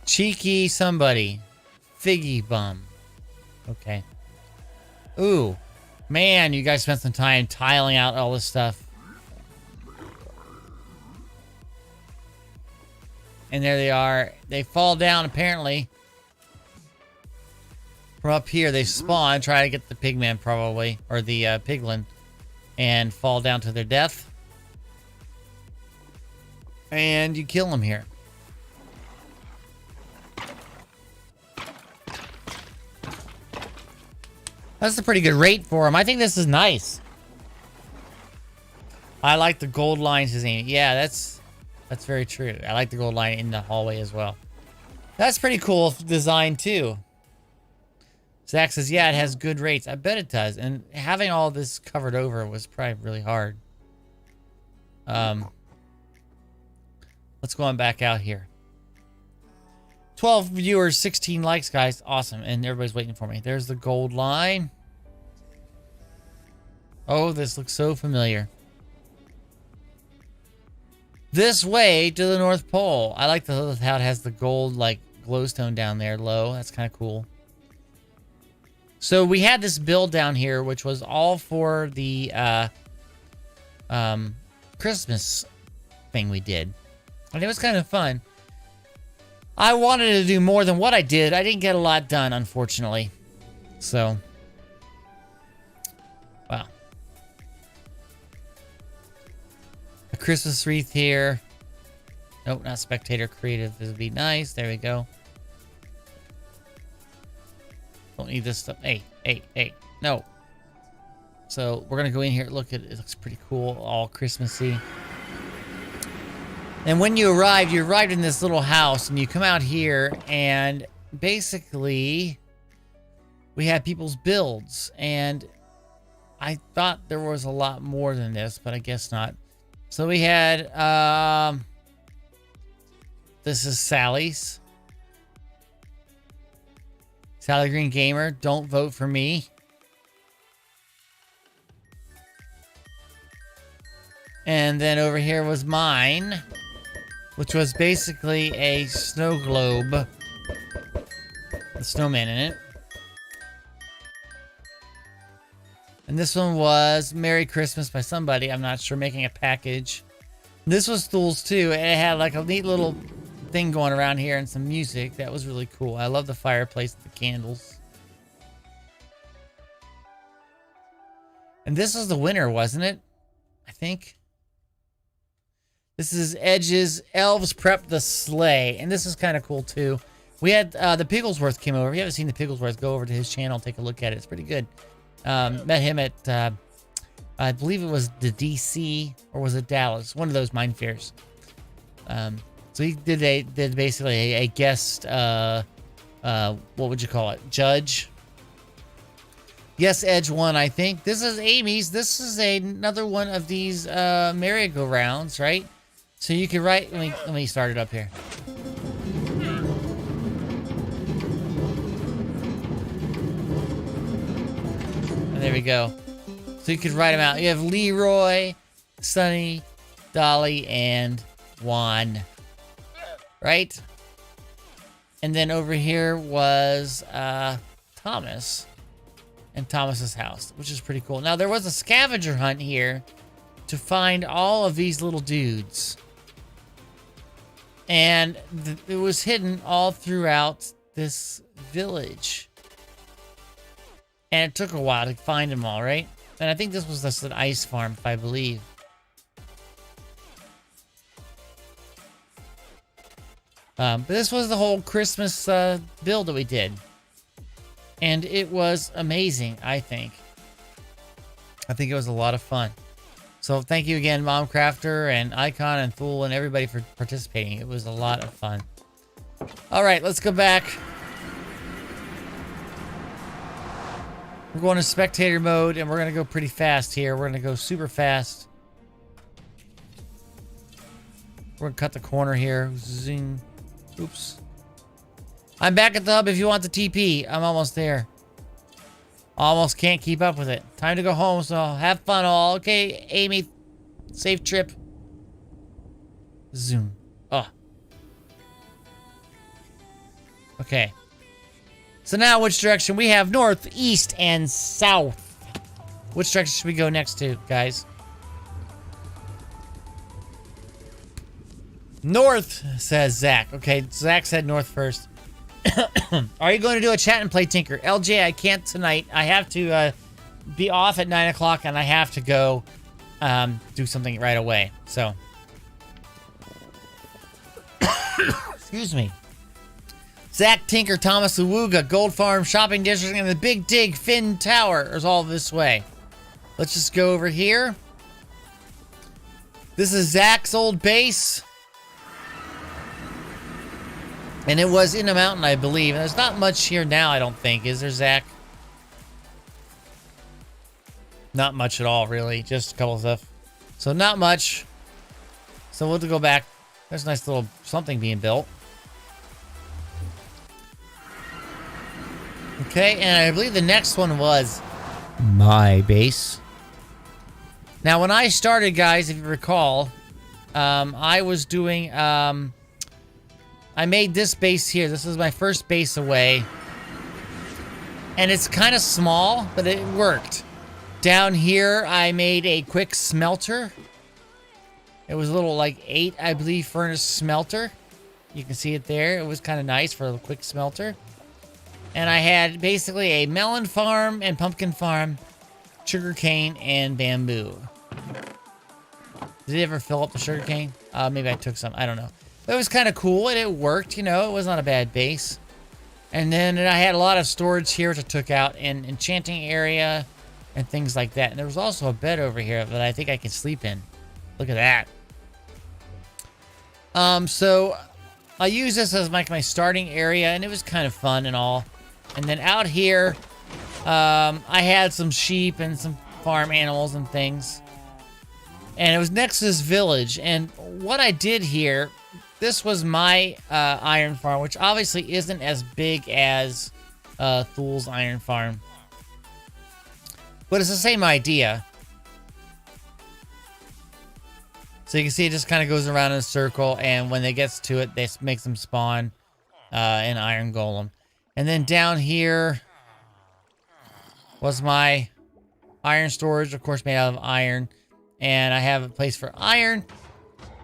Cheeky somebody. Figgy bum. Okay. Ooh. Man, you guys spent some time tiling out all this stuff. And there they are. They fall down, apparently. From up here, they spawn, try to get the pigman, probably. Or the piglin. And fall down to their death. And you kill them here. That's a pretty good rate for them. I think this is nice. I like the gold lines his name. Yeah, that's very true. I like the gold line in the hallway as well. That's pretty cool design too. Zach says, yeah, it has good rates. I bet it does. And having all this covered over was probably really hard. Let's go on back out here. 12 viewers, 16 likes, guys. Awesome. And everybody's waiting for me. There's the gold line. Oh, this looks so familiar. This way to the North Pole. I like how it has the gold, like, glowstone down there low. That's kind of cool. So we had this build down here, which was all for the Christmas thing we did. And it was kind of fun. I wanted to do more than what I did. I didn't get a lot done, unfortunately. So, wow. A Christmas wreath here. Nope, not spectator creative. This would be nice. There we go. Don't need this stuff. Hey, hey, hey. No. So, we're going to go in here. Look at it. It looks pretty cool. All Christmassy. And when you arrived in this little house, and you come out here, and basically, we had people's builds, and I thought there was a lot more than this, but I guess not. So we had, this is Sally's. Sally Green Gamer, don't vote for me. And then over here was mine, which was basically a snow globe. The snowman in it. And this one was Merry Christmas by somebody, I'm not sure, making a package. And this was Thule's too, and it had like a neat little thing going around here and some music. That was really cool. I love the fireplace, the candles. And this was the winner, wasn't it? I think. This is Edge's Elves Prep the Sleigh. And this is kind of cool, too. We had the Pigglesworth came over. If you haven't seen the Pigglesworth, go over to his channel, take a look at it. It's pretty good. Met him at, I believe it was the DC, or was it Dallas? One of those mine fairs. So he did basically a guest, what would you call it? Judge. Yes, Edge won, I think. This is Amy's. This is another one of these merry-go-rounds, right? So you can write, let me start it up here. And there we go. So you could write them out. You have Leroy, Sonny, Dolly, and Juan. Right? And then over here was Thomas. And Thomas's house, which is pretty cool. Now, there was a scavenger hunt here to find all of these little dudes. And it was hidden all throughout this village. And it took a while to find them all, right? And I think this was just an ice farm, if I believe. But this was the whole Christmas build that we did. And it was amazing, I think. I think it was a lot of fun. So thank you again, Momcrafter and Icon and Fool and everybody for participating. It was a lot of fun. All right, let's go back. We're going to spectator mode, and we're going to go pretty fast here. We're going to go super fast. We're going to cut the corner here. Zing. Oops. I'm back at the hub if you want the TP. I'm almost there. Almost can't keep up with it. Time to go home, so have fun all. Okay, Amy. Safe trip. Zoom. Oh. Okay. So now which direction? We have north, east, and south. Which direction should we go next to, guys? North, says Zach. Okay, Zach said north first. Are you going to do a chat and play Tinker? LJ, I can't tonight. I have to be off at 9 o'clock, and I have to go do something right away. So, excuse me. Zach, Tinker, Thomas, Awuga, Gold Farm, Shopping District, and the Big Dig Finn Tower is all this way. Let's just go over here. This is Zach's old base. And it was in a mountain, I believe. And there's not much here now, I don't think. Is there, Zach? Not much at all, really. Just a couple of stuff. So, not much. So, we'll have to go back. There's a nice little something being built. Okay, and I believe the next one was my base. Now, when I started, guys, if you recall, I was doing... I made this base here. This is my first base away. And it's kind of small, but it worked. Down here, I made a quick smelter. It was a little, like, 8, I believe, furnace smelter. You can see it there. It was kind of nice for a quick smelter. And I had basically a melon farm and pumpkin farm, sugarcane, and bamboo. Did it ever fill up the sugarcane? Maybe I took some. I don't know. It was kind of cool, and it worked, you know. It was not a bad base. And then I had a lot of storage here, which I took out, and enchanting area, and things like that. And there was also a bed over here that I think I can sleep in. Look at that. So I use this as my starting area, and it was kind of fun and all. And then out here, I had some sheep and some farm animals and things. And it was next to this village. And what I did here... This was my iron farm, which obviously isn't as big as Thul's iron farm. But it's the same idea. So you can see it just kind of goes around in a circle, and when it gets to it, this makes them spawn an iron golem. And then down here was my iron storage, of course made out of iron. And I have a place for iron.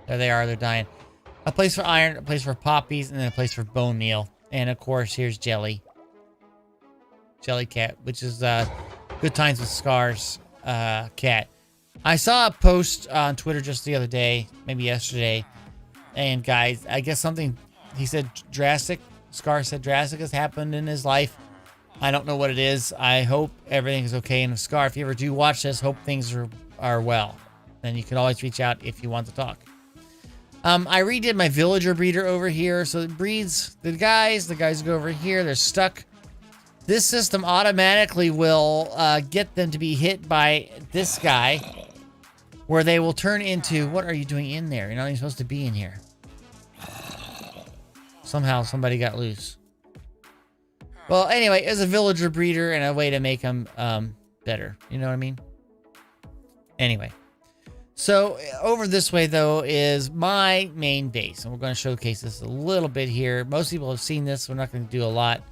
There they are, they're dying. A place for iron, a place for poppies, and then a place for bone meal. And of course, here's Jelly. Jelly Cat, which is Good Times with Scars cat. I saw a post on Twitter just the other day, maybe yesterday. And guys, I guess something, he said drastic, Scar said drastic has happened in his life. I don't know what it is. I hope everything is okay. And Scar, if you ever do watch this, hope things are well. Then you can always reach out if you want to talk. I redid my villager breeder over here, so it breeds the guys go over here, they're stuck. This system automatically will get them to be hit by this guy, where they will turn into, what are you doing in there? You're not even supposed to be in here. Somehow somebody got loose. Well, anyway, as a villager breeder and a way to make them better. You know what I mean? Anyway. So over this way, though, is my main base. And we're going to showcase this a little bit here. Most people have seen this. We're not going to do a lot.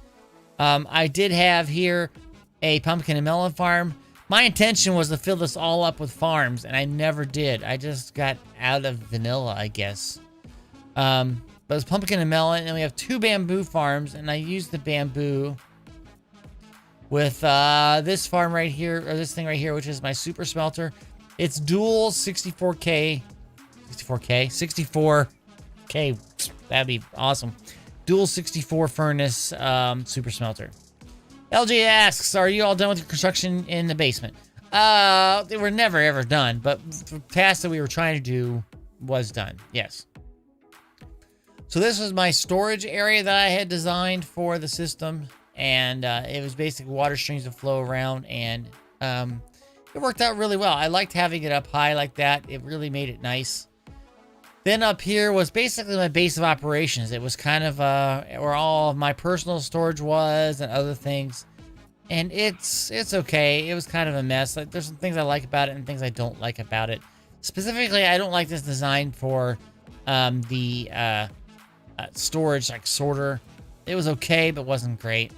I did have here a pumpkin and melon farm. My intention was to fill this all up with farms, and I never did. I just got out of vanilla, I guess. But it's pumpkin and melon, and we have 2 bamboo farms, and I used the bamboo with this farm right here, or this thing right here, which is my super smelter. It's dual 64K. That'd be awesome. Dual 64 furnace super smelter. LG asks, are you all done with the construction in the basement? They were never ever done, but the task that we were trying to do was done. Yes. So this was my storage area that I had designed for the system, and it was basically water streams to flow around, and it worked out really well. I liked having it up high like that. It really made it nice. Then up here was basically my base of operations. It was kind of where all of my personal storage was and other things. And it's okay. It was kind of a mess. Like, there's some things I like about it and things I don't like about it. Specifically, I don't like this design for the storage, like sorter. It was okay, but wasn't great.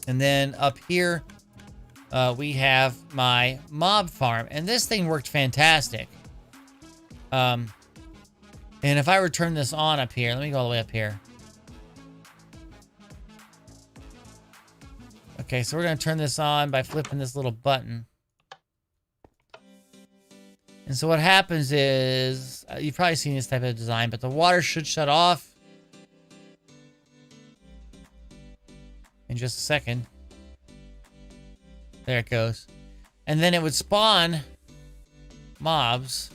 And then up here, we have my mob farm, and this thing worked fantastic. And if I were to turn this on up here, let me go all the way up here. Okay, so we're going to turn this on by flipping this little button. And so what happens is, you've probably seen this type of design, but the water should shut off in just a second. There it goes. And then it would spawn mobs.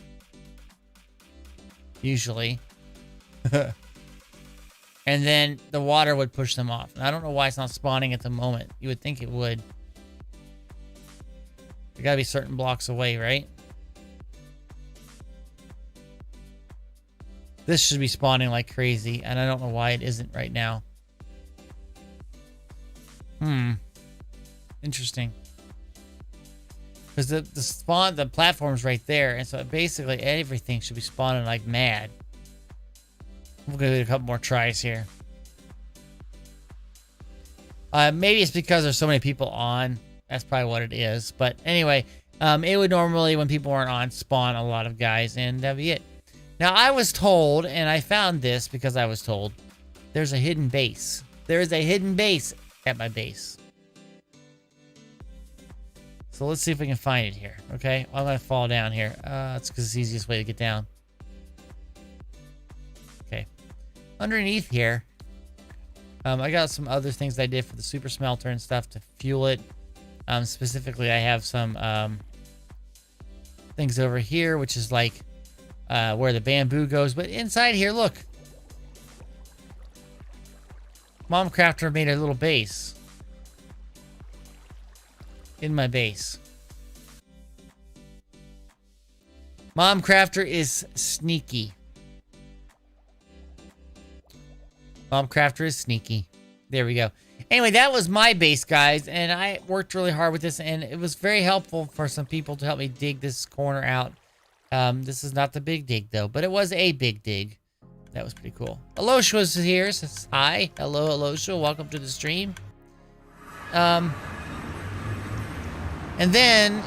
Usually. And then the water would push them off. And I don't know why it's not spawning at the moment. You would think it would. You gotta be certain blocks away, right? This should be spawning like crazy, and I don't know why it isn't right now. Interesting. Because the platform's right there, and so basically everything should be spawning like mad. We'll give it a couple more tries here. Maybe it's because there's so many people on. That's probably what it is. But anyway, it would normally, when people weren't on, spawn a lot of guys, and that'd be it. Now, I was told, and I found this because I was told, there's a hidden base. There is a hidden base at my base. So let's see if we can find it here, okay? I'm going to fall down here. That's because it's the easiest way to get down. Okay. Underneath here, I got some other things I did for the super smelter and stuff to fuel it. Specifically, I have some things over here, which is like where the bamboo goes. But inside here, look. Momcrafter made a little base. In my base. Momcrafter is sneaky. Momcrafter is sneaky. There we go. Anyway, that was my base, guys, and I worked really hard with this, and it was very helpful for some people to help me dig this corner out. This is not the big dig, though, but it was a big dig. That was pretty cool. Alosha was here. Says hi. Hello, Alosha. Welcome to the stream. And then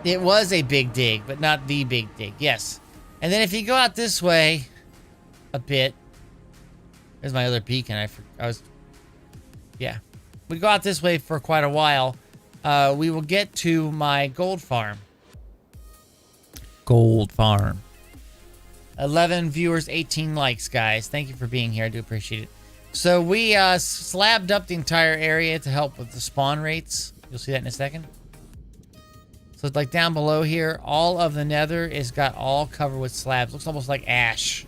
it was a big dig, but not the big dig. Yes. And then if you go out this way a bit, there's my other beacon. Yeah. We go out this way for quite a while. We will get to my gold farm. Gold farm. 11 viewers, 18 likes, guys. Thank you for being here. I do appreciate it. So we slabbed up the entire area to help with the spawn rates. You'll see that in a second. So it's like down below here, all of the nether is got all covered with slabs. Looks almost like ash.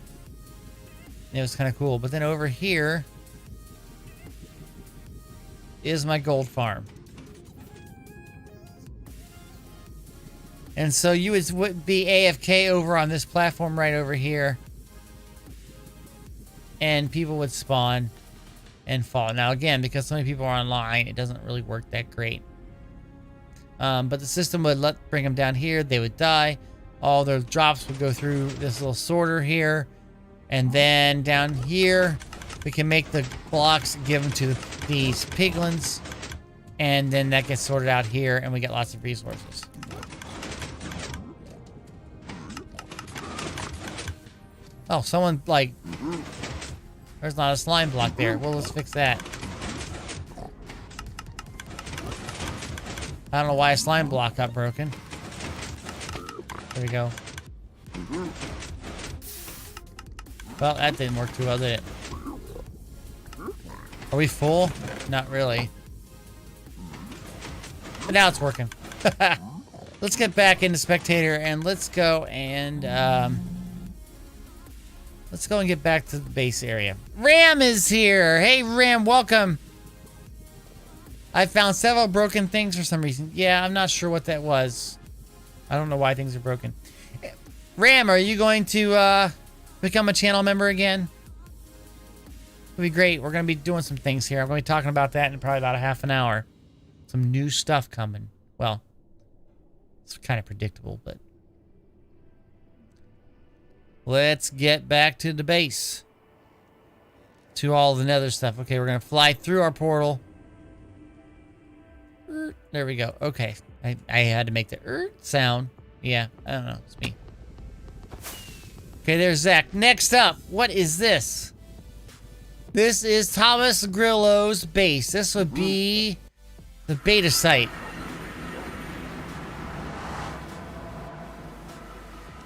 It was kind of cool. But then over here is my gold farm. And so you would be AFK over on this platform right over here. And people would spawn and fall. Now again, because so many people are online, it doesn't really work that great. But the system would bring them down here. They would die. All their drops would go through this little sorter here. And then down here, we can make the blocks, give them to these piglins. And then that gets sorted out here, and we get lots of resources. Oh, someone, like... There's not a slime block there. Well, let's fix that. I don't know why a slime block got broken. There we go. Well, that didn't work too well, did it? Are we full? Not really. But now it's working. Let's get back into Spectator and let's go and get back to the base area. Ram is here. Hey, Ram, welcome. I found several broken things for some reason. Yeah, I'm not sure what that was. I don't know why things are broken. Ram, are you going to become a channel member again? It'll be great. We're going to be doing some things here. I'm going to be talking about that in probably about a half an hour. Some new stuff coming. Well, it's kind of predictable, but... Let's get back to the base. To all the nether stuff. Okay, we're going to fly through our portal. There we go. Okay. I had to make the sound. Yeah, I don't know. It's me. Okay, there's Zach. Next up, what is this? This is Thomas Grillo's base. This would be the beta site.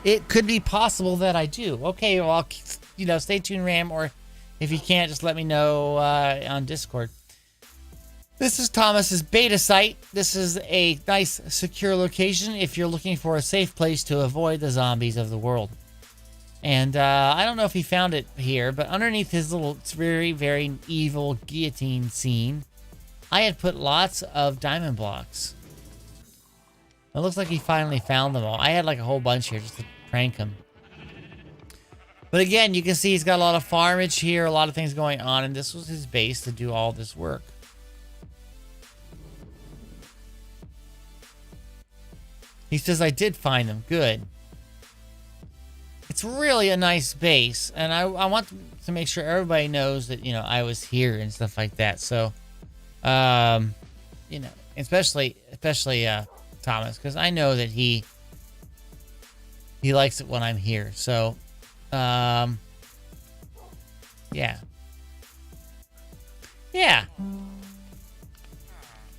It could be possible that I do. Okay, well, stay tuned, Ram, or if you can't, just let me know on Discord. This is Thomas's beta site. This is a nice, secure location if you're looking for a safe place to avoid the zombies of the world. And I don't know if he found it here, but underneath his little very, very evil guillotine scene, I had put lots of diamond blocks. It looks like he finally found them all. I had like a whole bunch here just to prank him. But again, you can see he's got a lot of farmage here, a lot of things going on, and this was his base to do all this work. He says, I did find them. Good. It's really a nice base, and I want to make sure everybody knows that, I was here and stuff like that. So, especially Thomas, because I know that he likes it when I'm here. So, yeah. Yeah.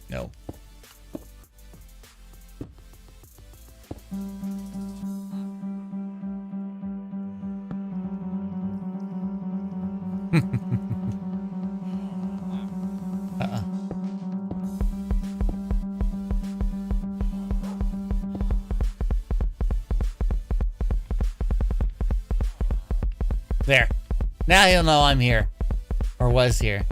No. There. Now he'll know I'm here. Or was here.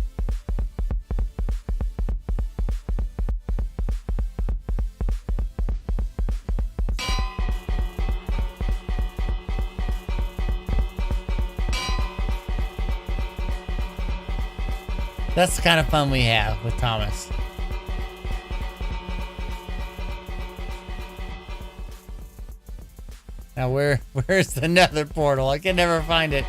That's the kind of fun we have with Thomas. Now where's the nether portal? I can never find it.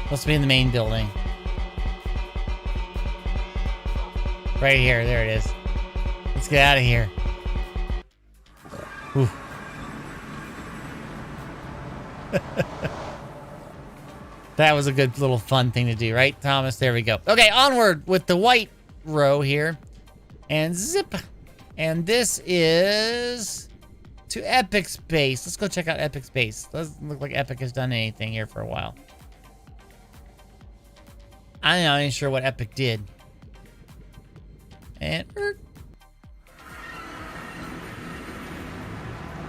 Must be in the main building. Right here, there it is. Let's get out of here. Ooh. That was a good little fun thing to do, right, Thomas? There we go. Okay, onward with the white row here. And zip. And this is to Epic's base. Let's go check out Epic's base. Doesn't look like Epic has done anything here for a while. I'm not even sure what Epic did. And...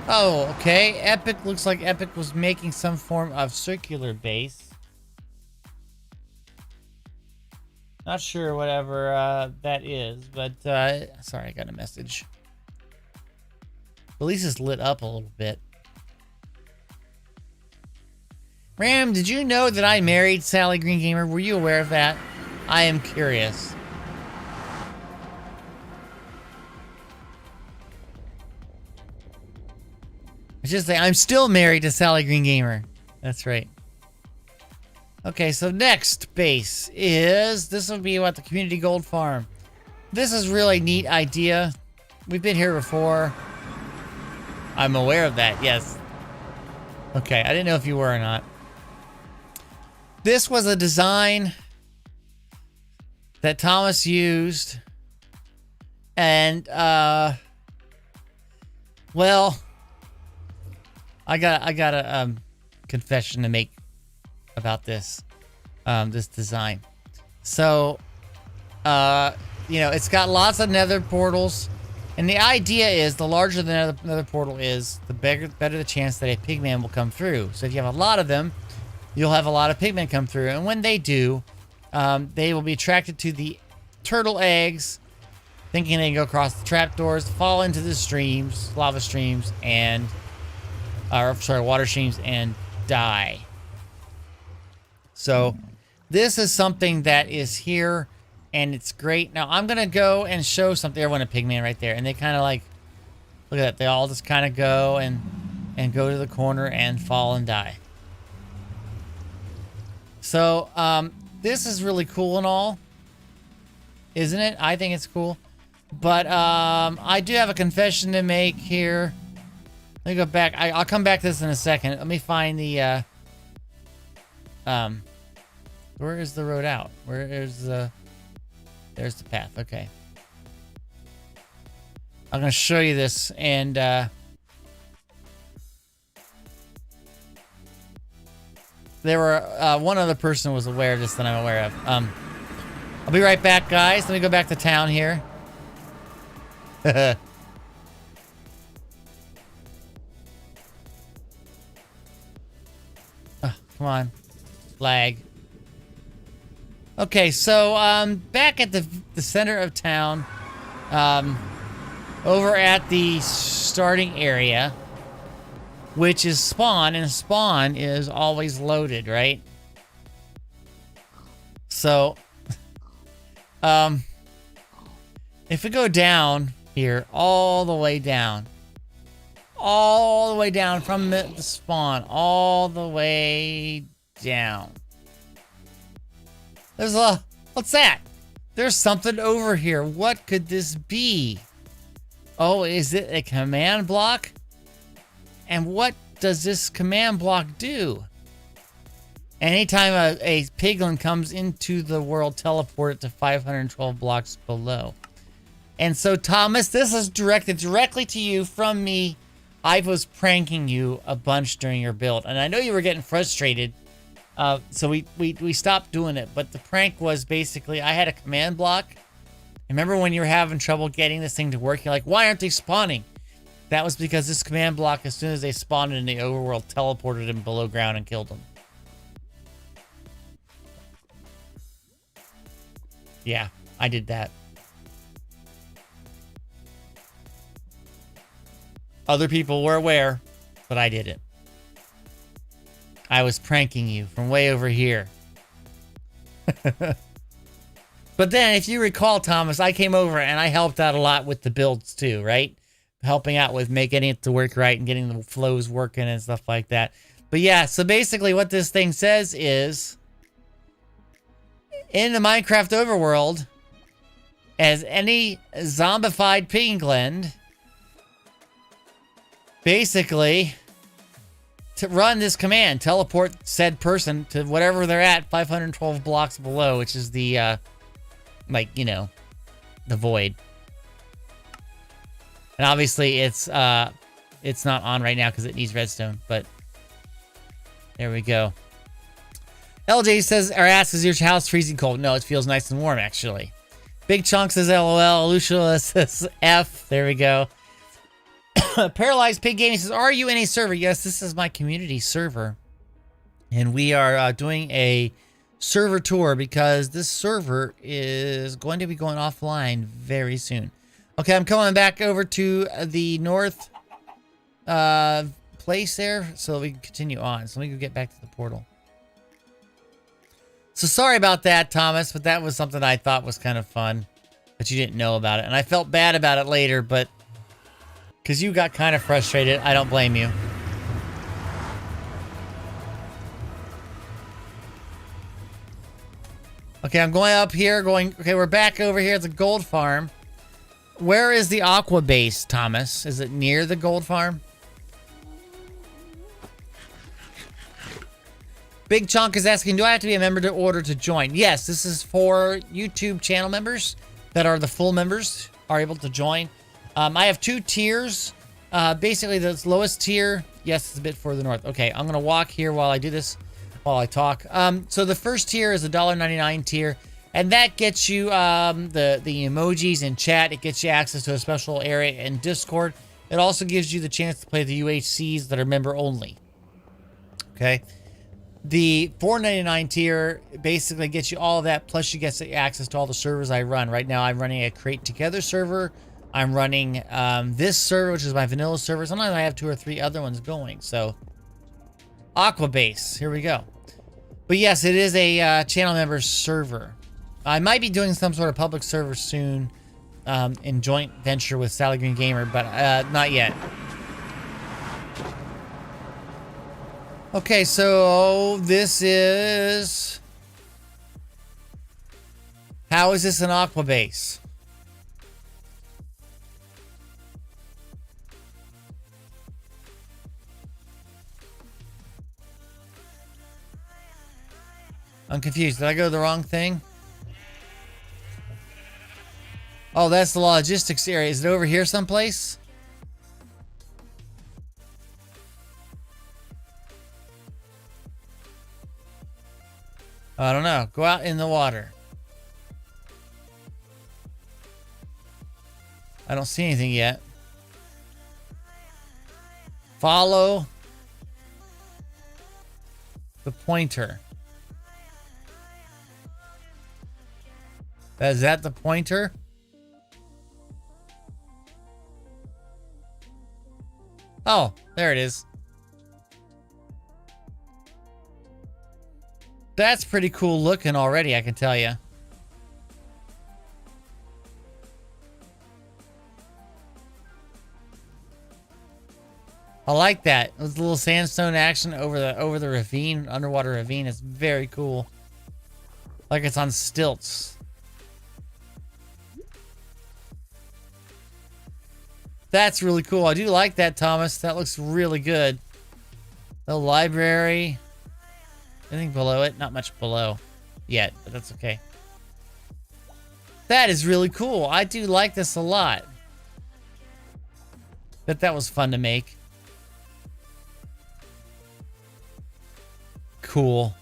Oh, okay. Epic looks like Epic was making some form of circular base. Not sure whatever that is, but sorry, I got a message. At least it's lit up a little bit. Ram, did you know that I married Sally Green Gamer? Were you aware of that? I am curious. I should say, I'm still married to Sally Green Gamer. That's right. Okay, so next base is, this will be about the Community Gold Farm. This is really neat idea. We've been here before. I'm aware of that, yes. Okay, I didn't know if you were or not. This was a design that Thomas used. And, well, I got a confession to make about this, this design. So, you know, it's got lots of nether portals. And the idea is, the larger the nether portal is, the better the chance that a pigman will come through. So if you have a lot of them, you'll have a lot of pigmen come through. And when they do, they will be attracted to the turtle eggs, thinking they can go across the trapdoors, fall into the streams, lava streams, and, water streams, and die. So this is something that is here. And it's great. Now, I'm going to go and show something. Everyone a pigman right there. And they kind of like, look at that. They all just kind of go and go to the corner and fall and die. So, this is really cool and all. Isn't it? I think it's cool. But, I do have a confession to make here. Let me go back. I'll come back to this in a second. Let me find the, where is the road out? Where is the... There's the path. Okay. I'm going to show you this, and there were one other person was aware of this that I'm aware of. I'll be right back, guys. Let me go back to town here. Oh, come on. Lag. Okay, so, back at the center of town, over at the starting area, which is spawn, and spawn is always loaded, right? So, if we go down here, all the way down from the spawn, all the way down. There's a... What's that? There's something over here. What could this be? Oh, is it a command block? And what does this command block do? Anytime a piglin comes into the world, teleport it to 512 blocks below. And so, Thomas, this is directed directly to you from me. I was pranking you a bunch during your build. And I know you were getting frustrated. So we stopped doing it, but the prank was basically, I had a command block. Remember when you were having trouble getting this thing to work? You're like, why aren't they spawning? That was because this command block, as soon as they spawned in the overworld, teleported them below ground and killed them. Yeah, I did that. Other people were aware, but I did it. I was pranking you from way over here. But then, if you recall, Thomas, I came over and I helped out a lot with the builds too, right? Helping out with making it to work right and getting the flows working and stuff like that. But yeah, so basically what this thing says is, in the Minecraft overworld, as any zombified piglin, basically... to run this command, teleport said person to whatever they're at, 512 blocks below, which is the, like, you know, the void. And obviously it's not on right now because it needs redstone, but there we go. LJ says, or asks, is your house freezing cold? No, it feels nice and warm, actually. Big Chunk says LOL. Lucia says F. There we go. Paralyzed Pig Gaming says, are you in a server? Yes, this is my community server. And we are doing a server tour because this server is going to be going offline very soon. Okay, I'm coming back over to the north place there so we can continue on. So let me go get back to the portal. So sorry about that, Thomas, but that was something I thought was kind of fun. But you didn't know about it. And I felt bad about it later, but... because you got kind of frustrated. I don't blame you. Okay, I'm going up here, okay, we're back over here at the gold farm. Where is the aqua base, Thomas? Is it near the gold farm? Big Chunk is asking, do I have to be a member to order to join? Yes, this is for YouTube channel members that are the full members are able to join. I have 2 tiers. Basically, the lowest tier, yes, it's a bit further north. Okay, I'm going to walk here while I do this. While I talk. So the first tier is a $1.99 tier, and that gets you the emojis in chat. It gets you access to a special area in Discord. It also gives you the chance to play the UHCs that are member only. Okay. The $4.99 tier basically gets you all of that, plus you get access to all the servers I run. Right now, I'm running a Create Together server. I'm running this server, which is my vanilla server. Sometimes I have 2 or 3 other ones going. So, Aquabase, here we go. But yes, it is a channel member server. I might be doing some sort of public server soon in joint venture with Sally Green Gamer, but not yet. Okay, so this is... how is this an aqua base? I'm confused. Did I go to the wrong thing? Oh, that's the logistics area. Is it over here someplace? I don't know. Go out in the water. I don't see anything yet. Follow the pointer. Is that the pointer? Oh, there it is. That's pretty cool looking already, I can tell you. I like that. This little sandstone action over the ravine, underwater ravine is very cool. Like it's on stilts. That's really cool. I do like that, Thomas. That looks really good. The library. Anything below it? Not much below yet, but that's okay. That is really cool. I do like this a lot. Bet that was fun to make. Cool.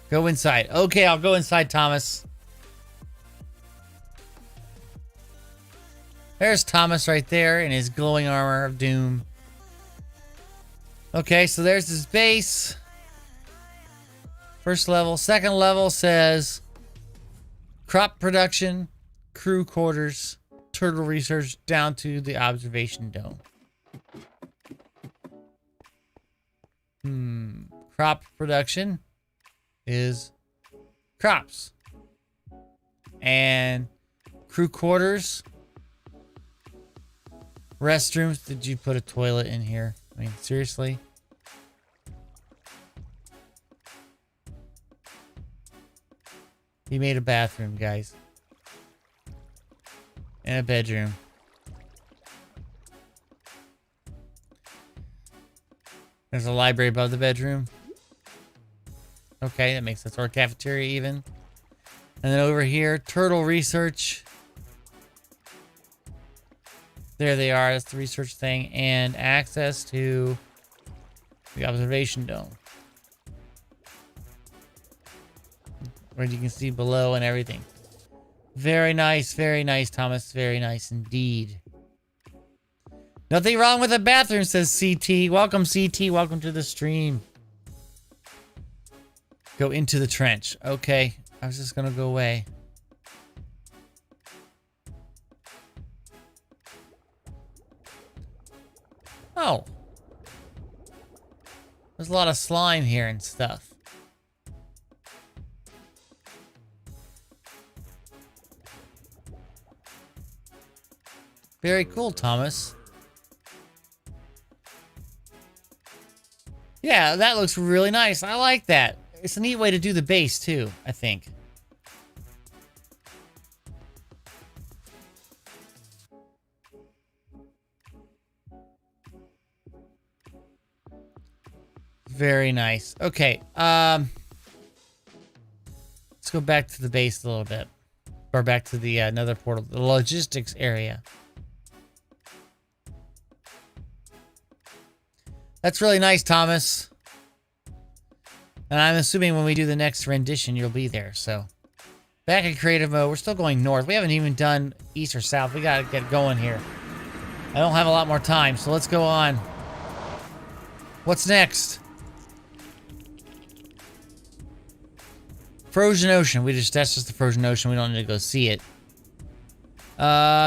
Go inside. Okay, I'll go inside, Thomas. There's Thomas right there in his glowing armor of doom. Okay, so there's his base. First level. Second level says crop production, crew quarters, turtle research, down to the observation dome. Crop production is crops. And crew quarters. Restrooms. Did you put a toilet in here? I mean, seriously? He made a bathroom, guys. And a bedroom. There's a library above the bedroom. Okay, that makes sense. Or a cafeteria even. And then over here, turtle research. There they are. That's the research thing. And access to the observation dome. Where you can see below and everything. Very nice, Thomas. Very nice indeed. Nothing wrong with the bathroom, says CT. Welcome, CT. Welcome to the stream. Go into the trench. Okay. I was just going to go away. Oh. There's a lot of slime here and stuff. Very cool, Thomas. Yeah, that looks really nice. I like that. It's a neat way to do the base, too, I think. Very nice. Okay, let's go back to the base a little bit. Or back to the nether portal, the logistics area. That's really nice, Thomas. And I'm assuming when we do the next rendition, you'll be there, so. Back in creative mode, we're still going north. We haven't even done east or south. We gotta get going here. I don't have a lot more time, so let's go on. What's next? Frozen Ocean. That's just the Frozen Ocean. We don't need to go see it.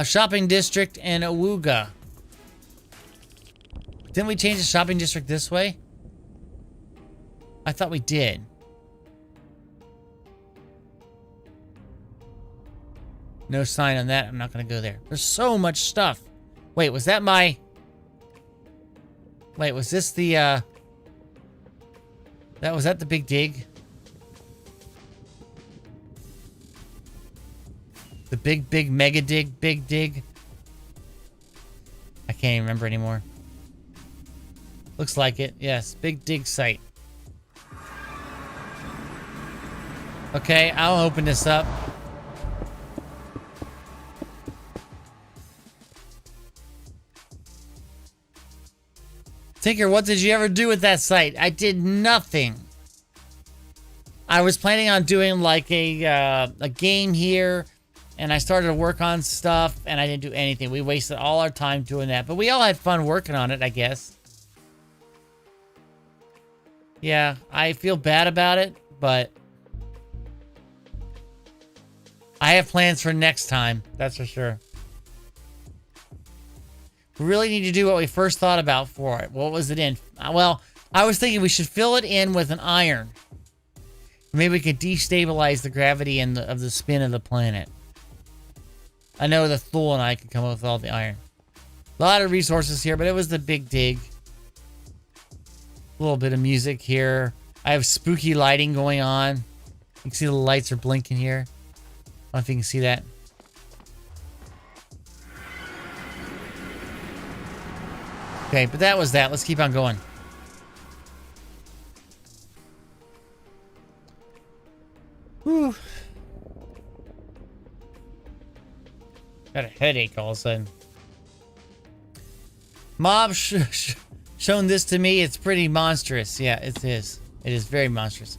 Shopping district in Awuga. Didn't we change the shopping district this way? I thought we did. No sign on that. I'm not going to go there. There's so much stuff. Wait, was that my... Wait, was this the, Was that the big dig? The big mega dig, big dig? I can't even remember anymore. Looks like it. Yes, big dig site. Okay, I'll open this up. Tinker, what did you ever do with that site? I did nothing. I was planning on doing like a game here, and I started to work on stuff, and I didn't do anything. We wasted all our time doing that, but we all had fun working on it, I guess. Yeah, I feel bad about it, but I have plans for next time, that's for sure. We really need to do what we first thought about for it. What was it in? Well, I was thinking we should fill it in with an iron. Maybe we could destabilize the gravity and of the spin of the planet. I know the Thule and I could come up with all the iron. A lot of resources here, but it was the big dig. A little bit of music here. I have spooky lighting going on. You can see the lights are blinking here. I don't know if you can see that. Okay, but that was that. Let's keep on going. Whew. Got a headache all of a sudden. Mob shown this to me. It's pretty monstrous. Yeah, it is. It is very monstrous.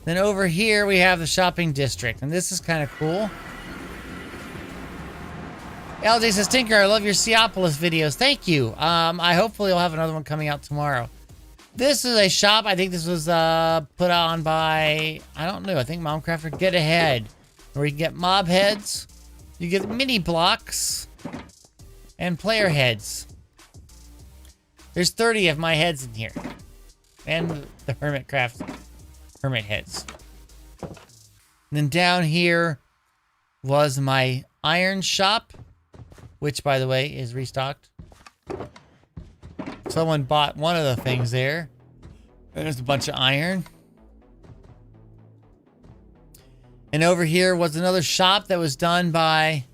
Then over here we have the shopping district, and this is kind of cool. LJ says, Tinker, I love your Seopolis videos. Thank you. I hopefully will have another one coming out tomorrow. This is a shop. I think this was put on by, I don't know, I think Momcrafter Get Ahead. Where you can get mob heads, you get mini blocks, and player heads. There's 30 of my heads in here. And the Hermit heads. And then down here was my iron shop. Which, by the way, is restocked. Someone bought one of the things there. There's a bunch of iron. And over here was another shop that was done by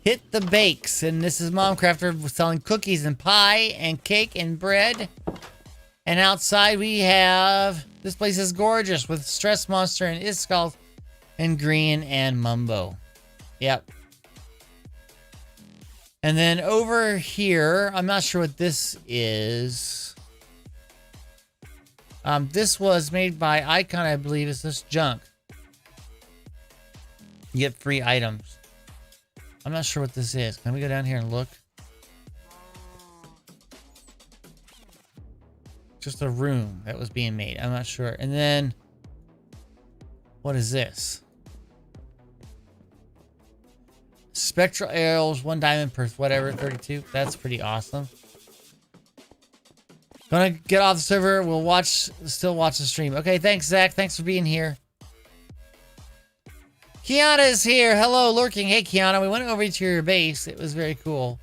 Hit the Bakes. And this is Momcrafter selling cookies and pie and cake and bread. And outside we have... This place is gorgeous with Stress Monster and Iskall and Green and Mumbo. Yep. And then over here, I'm not sure what this is. This was made by Icon, I believe. It's this junk. You get free items. I'm not sure what this is. Can we go down here and look? Just a room that was being made. I'm not sure. And then, what is this? Spectral arrows, 1 diamond per whatever, 32. That's pretty awesome. Gonna get off the server. We'll still watch the stream. Okay, thanks, Zach. Thanks for being here. Kiana is here. Hello, lurking. Hey, Kiana. We went over to your base. It was very cool.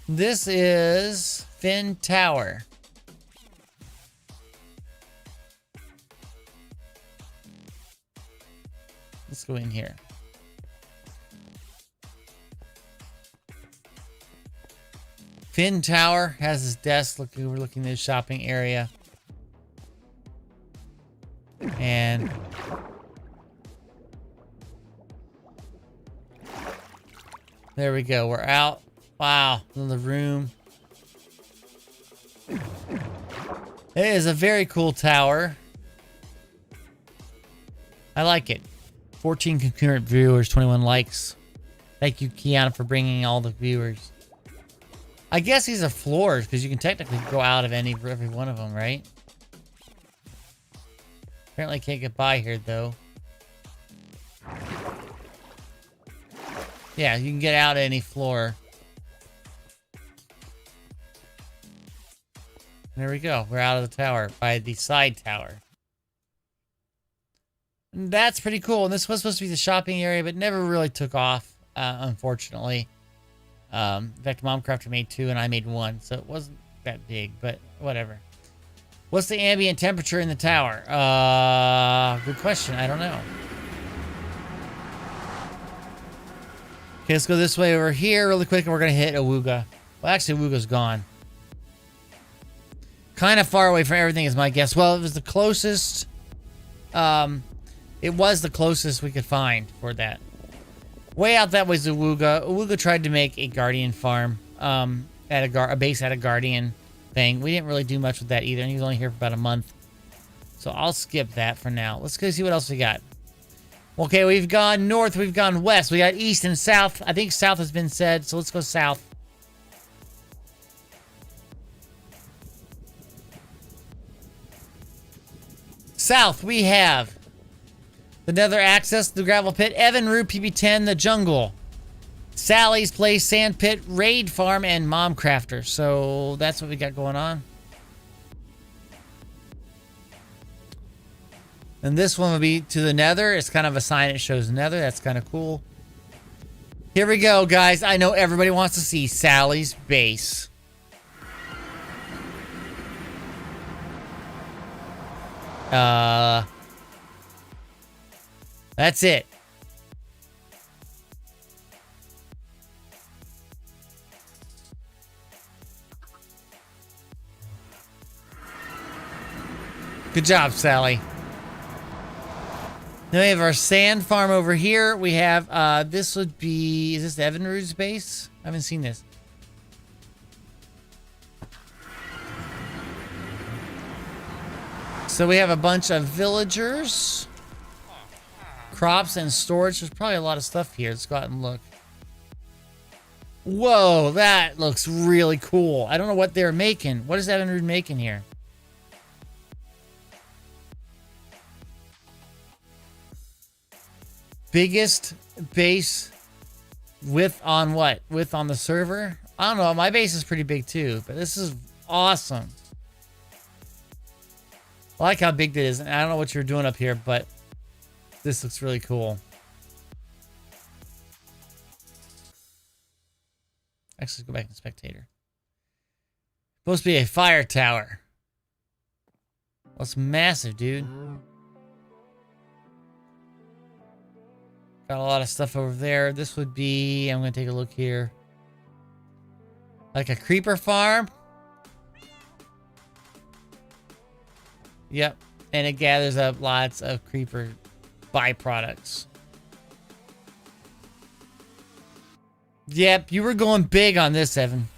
This is Finn Tower. Let's go in here. Finn Tower has his desk overlooking the shopping area. And there we go. We're out. Wow. In the room. It is a very cool tower. I like it. 14 concurrent viewers, 21 likes. Thank you, Kiana, for bringing all the viewers. I guess these are floors because you can technically go out of every one of them, right? Apparently can't get by here, though. Yeah, you can get out of any floor. There we go. We're out of the tower by the side tower. And that's pretty cool. And this was supposed to be the shopping area, but never really took off, unfortunately. In fact, Momcrafter made 2 and I made 1, so it wasn't that big, but whatever. What's the ambient temperature in the tower? Good question. I don't know. Okay, let's go this way over here really quick, and we're going to hit Awuga. Well, actually, Awuga's gone. Kind of far away from everything is my guess. Well, it was the closest. It was the closest we could find for that. Way out that way is Awuga. Awuga tried to make a Guardian farm, at a base at a Guardian thing. We didn't really do much with that either, and he was only here for about a month. So I'll skip that for now. Let's go see what else we got. Okay, we've gone north, we've gone west, we got east and south. I think south has been said, so let's go south. South, we have the Nether Access, the Gravel Pit, Evinrude, PB10, the Jungle, Sally's Place, Sand Pit, Raid Farm, and Momcrafter. So that's what we got going on. And this one will be to the Nether. It's kind of a sign that shows Nether. That's kind of cool. Here we go, guys. I know everybody wants to see Sally's base. That's it. Good job, Sally. Then we have our sand farm over here. We have, this would be, is this Evinrude's base? I haven't seen this. So we have a bunch of villagers, crops, and storage. There's probably a lot of stuff here. Let's go out and look. Whoa, that looks really cool. I don't know what they're making. What is Evinrude making here? Biggest base width on what? Width on the server? I don't know. My base is pretty big too, but this is awesome. I like how big that is. And I don't know what you're doing up here, but this looks really cool. Actually, let's go back to spectator. Supposed to be a fire tower. Well, it's massive, dude. Got a lot of stuff over there. This would be, I'm going to take a look here. Like a creeper farm. Yep. And it gathers up lots of creeper byproducts. Yep, you were going big on this, Evan.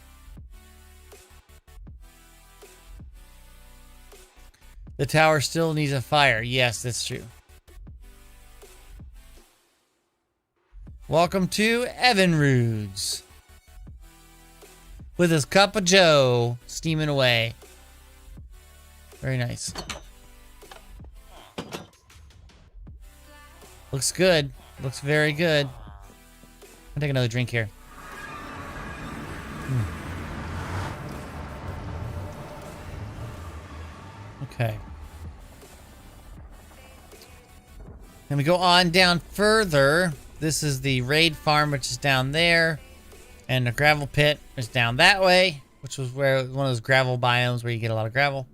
The tower still needs a fire. Yes, that's true. Welcome to Evinrude's. With his cup of joe steaming away. Very nice. Looks good. Looks very good. I'll take another drink here. Okay. Then we go on down further. This is the raid farm, which is down there. And the gravel pit is down that way, which was where one of those gravel biomes where you get a lot of gravel.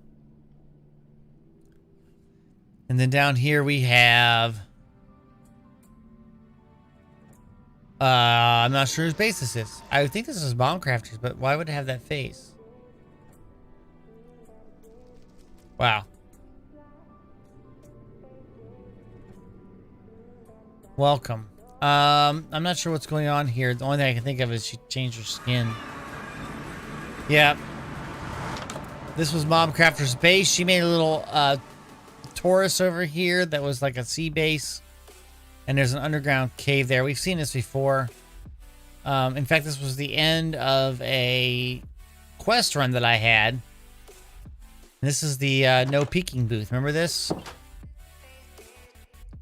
And then down here we have... I'm not sure whose base this is. I would think this is Bomb Crafters, but why would it have that face? Wow. Welcome. I'm not sure what's going on here. The only thing I can think of is she changed her skin. Yeah. This was Mob Crafter's base. She made a little Taurus over here that was like a sea base. And there's an underground cave there. We've seen this before. In fact, this was the end of a quest run that I had. This is the no peeking booth. Remember this?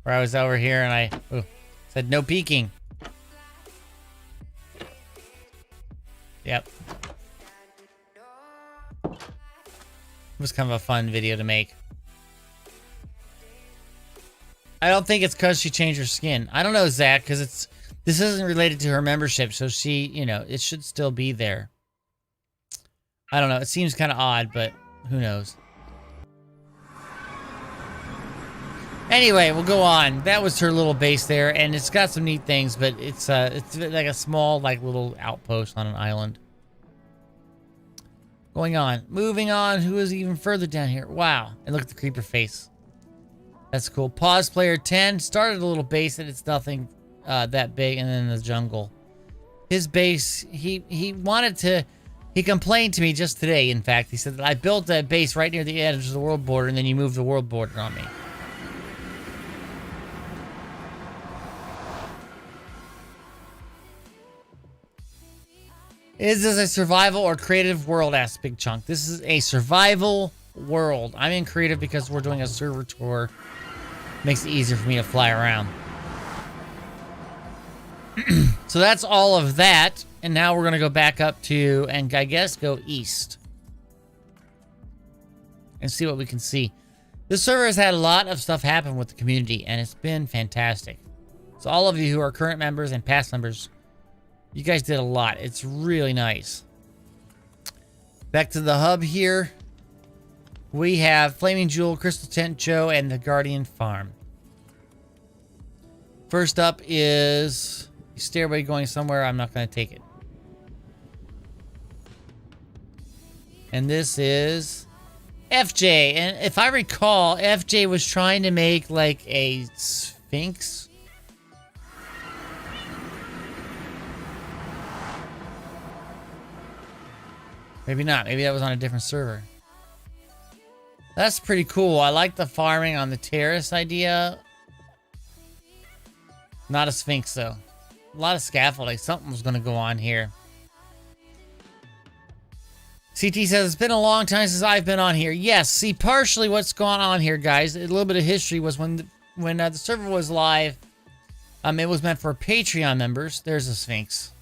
Where I was over here and I said no peeking. Yep. It was kind of a fun video to make. I don't think it's because she changed her skin. I don't know, Zach, because this isn't related to her membership, so she, you know, it should still be there. I don't know. It seems kind of odd, but who knows? Anyway, we'll go on. That was her little base there, and it's got some neat things, but it's like a small, like, little outpost on an island. Going on. Moving on. Who is even further down here? Wow. And look at the creeper face. That's cool. Pause player 10 started a little base and it's nothing that big, and then the jungle. His base, he wanted to, he complained to me just today, in fact. He said that I built that base right near the edge of the world border and then you moved the world border on me. Is this a survival or creative world? Asked Big Chunk. This is a survival world. I'm in creative because we're doing a server tour. Makes it easier for me to fly around. So that's all of that. And now we're going to go back up to, and I guess go east. And see what we can see. This server has had a lot of stuff happen with the community, and it's been fantastic. So all of you who are current members and past members, you guys did a lot. It's really nice. Back to the hub here. We have Flaming Jewel, Crystal Tent Joe, and the Guardian Farm. First up is stairway going somewhere. I'm not going to take it. And this is FJ. And if I recall, FJ was trying to make like a Sphinx. Maybe not. Maybe that was on a different server. That's pretty cool. I like the farming on the terrace idea. Not a Sphinx, though. A lot of scaffolding. Something was going to go on here. CT says, it's been a long time since I've been on here. Yes, see, partially what's going on here, guys, a little bit of history was when the server was live, it was meant for Patreon members. There's a Sphinx.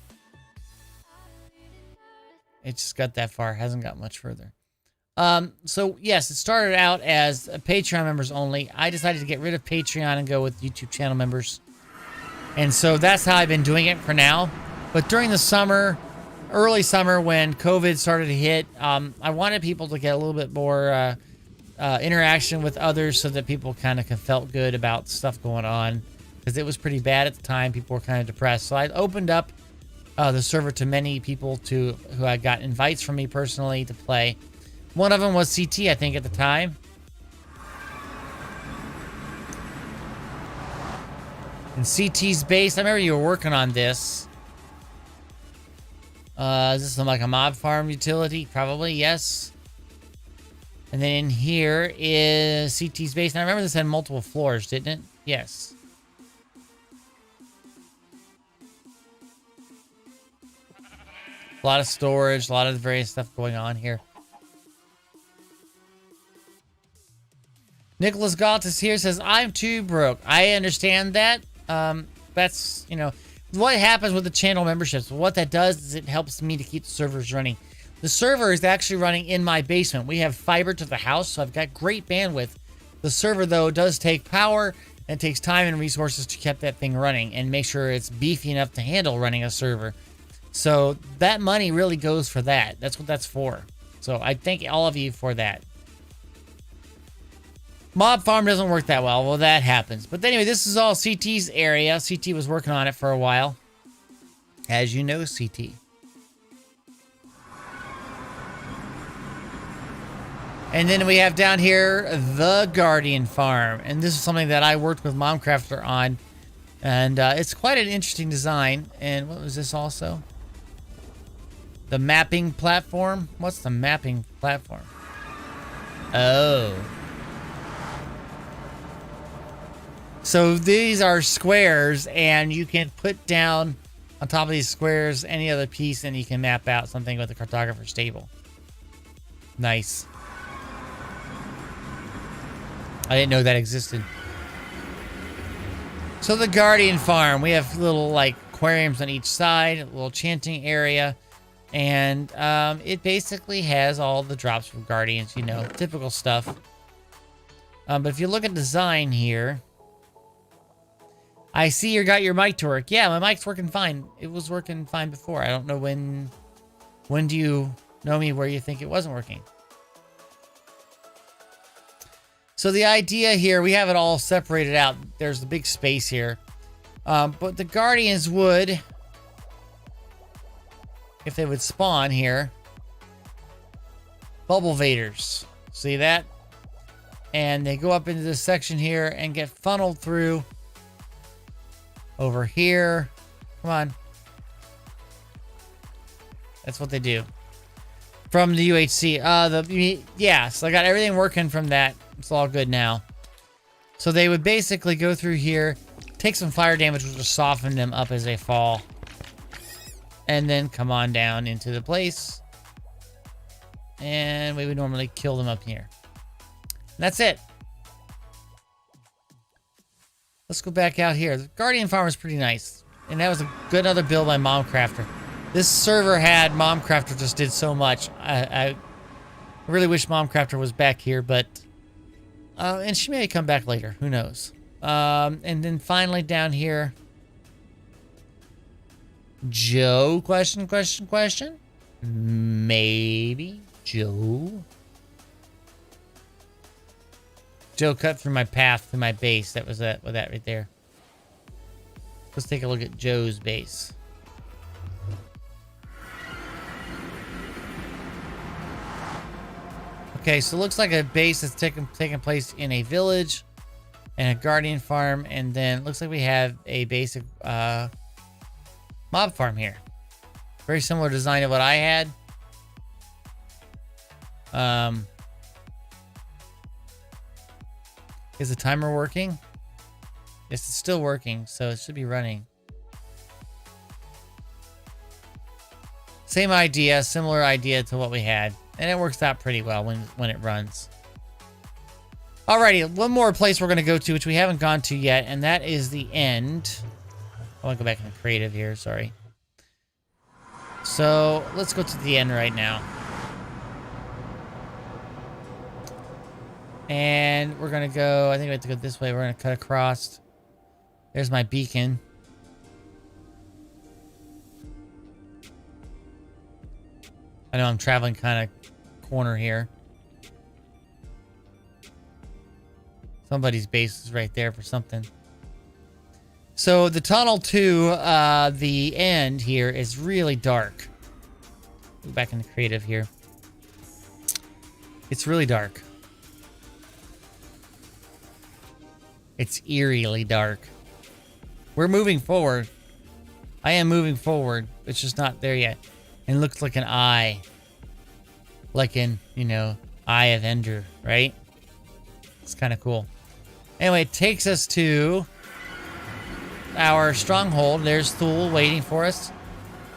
It just got that far. Hasn't got much further. So, yes, it started out as Patreon members only. I decided to get rid of Patreon and go with YouTube channel members. And so that's how I've been doing it for now. But during the summer, early summer, when COVID started to hit, I wanted people to get a little bit more interaction with others so that people kind of felt good about stuff going on. Because it was pretty bad at the time. People were kind of depressed. So I opened up the server to many people who I got invites from me personally to play. One of them was CT, I think, at the time. And CT's base, I remember you were working on this. Is this like a mob farm utility? Probably, yes. And then in here is CT's base. And I remember this had multiple floors, didn't it? Yes. A lot of storage, a lot of various stuff going on here. Nicholas Galtis here says, I'm too broke. I understand that. That's, you know, what happens with the channel memberships. What that does is it helps me to keep the servers running. The server is actually running in my basement. We have fiber to the house, so I've got great bandwidth. The server, though, does take power, And it takes time and resources to keep that thing running and make sure it's beefy enough to handle running a server. So that money really goes for that. That's what that's for. So I thank all of you for that. Mob farm doesn't work that well. Well, that happens. But anyway, this is all CT's area. CT was working on it for a while. As you know, CT. And then we have down here the Guardian Farm. And this is something that I worked with Momcrafter on. And it's quite an interesting design. And what was this also? The mapping platform? What's the mapping platform? Oh. So these are squares, and you can put down on top of these squares any other piece, and you can map out something with the cartographer's table. Nice. I didn't know that existed. So the Guardian Farm, we have little like aquariums on each side, a little chanting area, and it basically has all the drops from Guardians, you know, typical stuff. But if you look at design here, I see you got your mic to work. Yeah, my mic's working fine. It was working fine before. I don't know when do you know me where you think it wasn't working? So the idea here, we have it all separated out. There's the big space here. But the Guardians would, if they would spawn here, Bubble Vaders. See that? And they go up into this section here and get funneled through over here. Come on. That's what they do. From the UHC. Yeah, so I got everything working from that. It's all good now. So they would basically go through here, take some fire damage, which will soften them up as they fall. And then come on down into the place. And we would normally kill them up here. And that's it. Let's go back out here. The Guardian Farm is pretty nice. And that was a good other build by Momcrafter. This server had Momcrafter just did so much. I really wish Momcrafter was back here, but... and she may come back later. Who knows? And then finally down here... Joe? Question? Maybe? Joe? Joe cut through my path, through my base. That was that right there. Let's take a look at Joe's base. Okay, so it looks like a base that's taking place in a village and a Guardian Farm, and then it looks like we have a basic mob farm here. Very similar design to what I had. Is the timer working? Yes, it's still working, so it should be running. Same idea, similar idea to what we had. And it works out pretty well when it runs. Alrighty, one more place we're going to go to, which we haven't gone to yet, and that is the end. I want to go back into creative here, sorry. So, let's go to the end right now. And we're going to go, I think we have to go this way. We're going to cut across. There's my beacon. I know I'm traveling kind of corner here. Somebody's base is right there for something. So the tunnel to the end here is really dark. Go back into creative here. It's really dark. It's eerily dark. We're moving forward. I am moving forward. It's just not there yet. And it looks like an eye. Like in, you know, Eye of Ender, right? It's kind of cool. Anyway, it takes us to our stronghold. There's Thule waiting for us.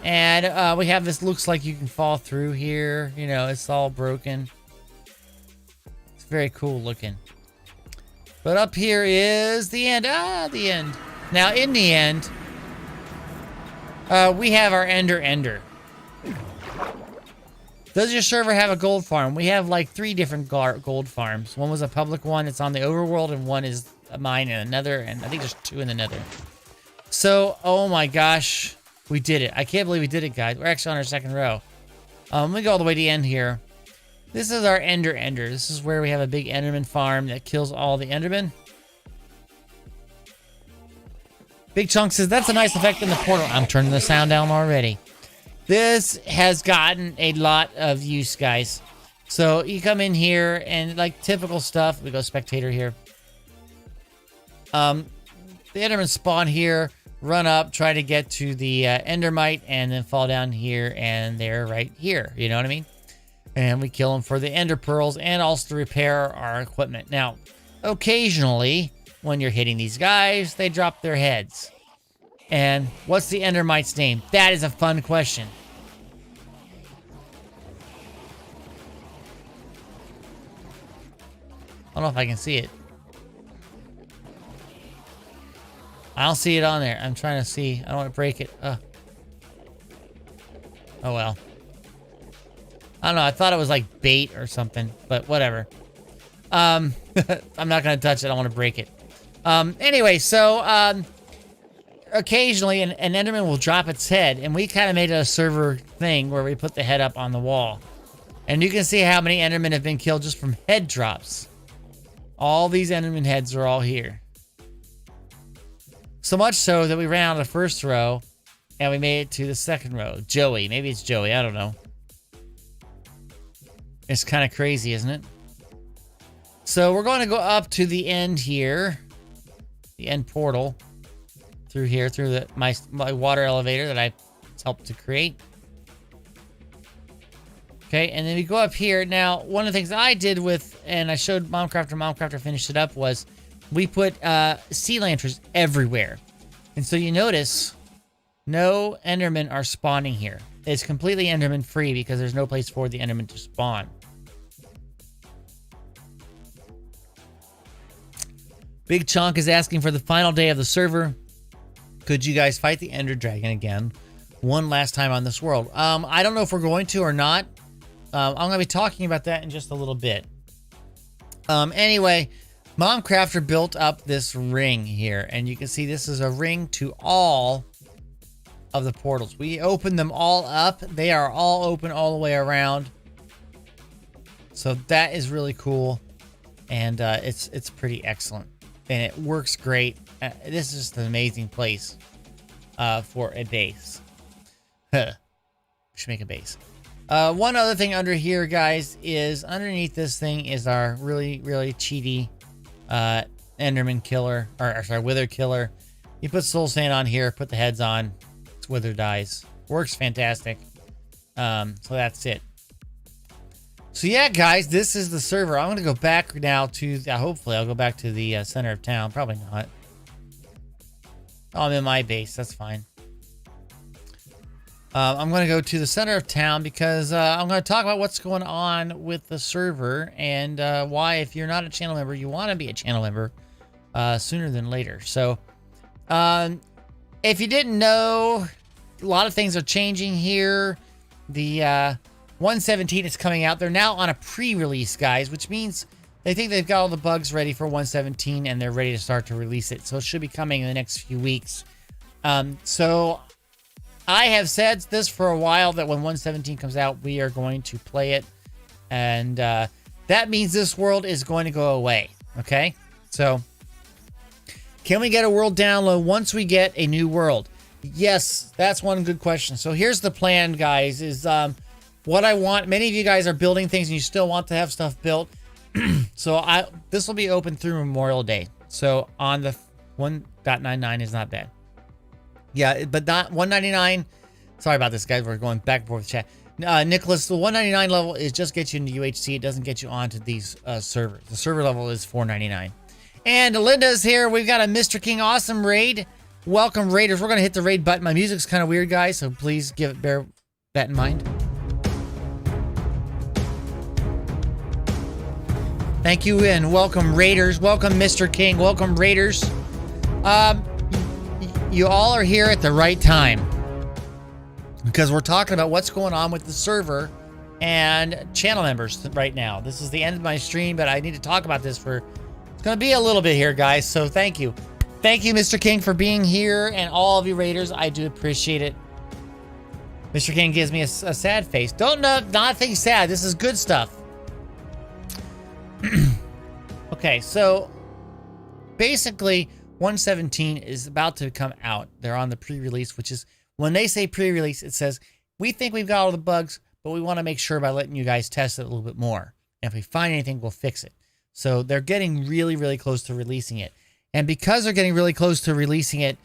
And we have this, looks like you can fall through here. You know, it's all broken. It's very cool looking. But up here is the end. Ah, the end. Now, in the end, we have our Ender. Does your server have a gold farm? We have like 3 different gold farms. One was a public one. It's on the overworld, and one is a mine in another, and I think there's 2 in the nether. So, oh my gosh, we did it. I can't believe we did it, guys. We're actually on our 2nd row. Let me go all the way to the end here. This is our Ender. This is where we have a big Enderman farm that kills all the Endermen. Big Chunk says, that's a nice effect in the portal. I'm turning the sound down already. This has gotten a lot of use, guys. So you come in here and like typical stuff. We go spectator here. The Endermen spawn here, run up, try to get to the Endermite, and then fall down here, and they're right here. You know what I mean? And we kill them for the Ender Pearls and also to repair our equipment. Now, occasionally, when you're hitting these guys, they drop their heads. And what's the Endermite's name? That is a fun question. I don't know if I can see it. I don't see it on there. I'm trying to see. I don't want to break it. Oh well. I don't know. I thought it was like bait or something, but whatever. I'm not going to touch it. I don't want to break it. Anyway, so occasionally an Enderman will drop its head, and we kind of made it a server thing where we put the head up on the wall. And you can see how many Endermen have been killed just from head drops. All these Enderman heads are all here. So much so that we ran out of the 1st row, and we made it to the 2nd row. Joey. Maybe it's Joey. I don't know. It's kind of crazy, isn't it? So we're going to go up to the end here. The end portal. Through here, through my water elevator that I helped to create. Okay, and then we go up here. Now, one of the things I did with, and I showed Momcrafter finished it up, was we put sea lanterns everywhere. And so you notice no Endermen are spawning here. It's completely Enderman free because there's no place for the Enderman to spawn. Big Chunk is asking for the final day of the server. Could you guys fight the Ender Dragon again one last time on this world? I don't know if we're going to or not. I'm going to be talking about that in just a little bit. Anyway, Momcrafter built up this ring here, and you can see this is a ring to all of the portals. We opened them all up. They are all open all the way around. So that is really cool, and it's pretty excellent, and it works great. This is just an amazing place for a base. We should make a base. One other thing under here, guys, is underneath this thing is our really, really cheaty Enderman killer, or sorry, Wither killer. You put soul sand on here, put the heads on, its Wither dies. Works fantastic. So that's it. So yeah, guys, this is the server. I'm going to go back now to, hopefully I'll go back to the center of town. Probably not. Oh, I'm in my base. That's fine. I'm going to go to the center of town because I'm going to talk about what's going on with the server and why, if you're not a channel member, you want to be a channel member sooner than later. So, if you didn't know, a lot of things are changing here. The 1.17 is coming out. They're now on a pre-release, guys, which means they think they've got all the bugs ready for 1.17 and they're ready to start to release it. So it should be coming in the next few weeks. So I have said this for a while that when 1.17 comes out, we are going to play it. And that means this world is going to go away. Okay? So can we get a world download once we get a new world? Yes, that's one good question. So here's the plan, guys, is what I want. Many of you guys are building things and you still want to have stuff built. So this will be open through Memorial Day. So on the 1.99 is not bad. Yeah, but not 1.99. Sorry about this, guys. We're going back and forth chat. Nicholas, the 1.99 level is just gets you into UHC. It doesn't get you onto these servers. The server level is 4.99. And Linda's here. We've got a Mr. King Awesome raid. Welcome, raiders. We're going to hit the raid button. My music's kind of weird, guys, so please bear that in mind. Thank you, and welcome, raiders. Welcome, Mr. King. Welcome, raiders. You all are here at the right time because we're talking about what's going on with the server and channel members right now. This is the end of my stream, but I need to talk about this for It's going to be a little bit here, guys, so thank you. Thank you, Mr. King, for being here, and all of you raiders. I do appreciate it. Mr. King gives me a sad face. Don't not think sad. This is good stuff. Okay, so basically 117 is about to come out. They're on the pre-release, which is when they say pre-release, it says, we think we've got all the bugs, but we want to make sure by letting you guys test it a little bit more. And if we find anything, we'll fix it. So they're getting really, really close to releasing it. And because they're getting really close to releasing it,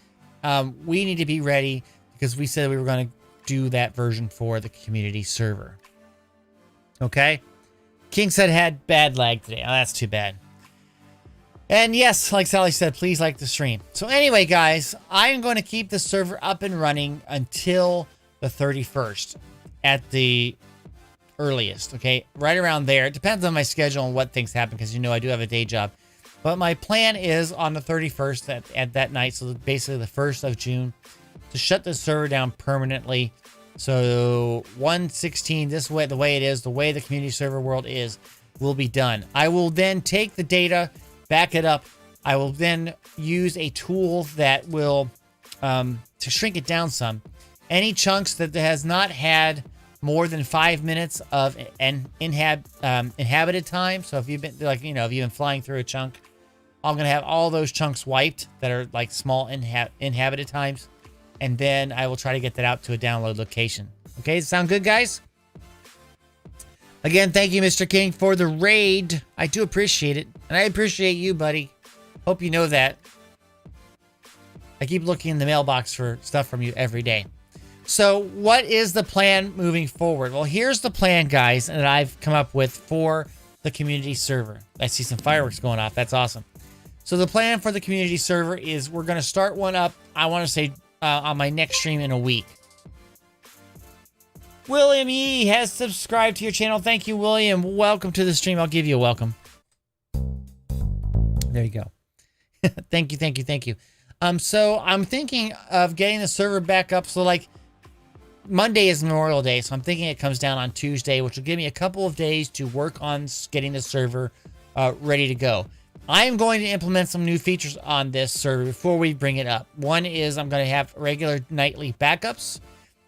we need to be ready because we said we were going to do that version for the community server. Okay? King said had bad lag today. Oh, that's too bad. And yes, like Sally said, please like the stream. So anyway, guys, I am going to keep the server up and running until the 31st at the earliest, okay? Right around there. It depends on my schedule and what things happen because, you know, I do have a day job. But my plan is on the 31st at that night, so basically the 1st of June, to shut the server down permanently. So 116, this way, the way it is, the way the community server world is, will be done. I will then take the data, back it up. I will then use a tool that will, to shrink it down some. Any chunks that has not had more than 5 minutes of inhabited time. So if you've been if you've been flying through a chunk, I'm going to have all those chunks wiped that are like small inhabited times. And then I will try to get that out to a download location. Okay, sound good, guys? Again, thank you, Mr. King, for the raid. I do appreciate it. And I appreciate you, buddy. Hope you know that. I keep looking in the mailbox for stuff from you every day. So what is the plan moving forward? Well, here's the plan, guys, that I've come up with for the community server. I see some fireworks going off. That's awesome. So the plan for the community server is we're going to start one up, I want to say, on my next stream in a week. William E. has subscribed to your channel. Thank you, William. Welcome to the stream. I'll give you a welcome. There you go. Thank you, thank you, thank you. So I'm thinking of getting the server back up. So like Monday is Memorial Day, so I'm thinking it comes down on Tuesday, which will give me a couple of days to work on getting the server ready to go. I am going to implement some new features on this server before we bring it up. One is I'm going to have regular nightly backups,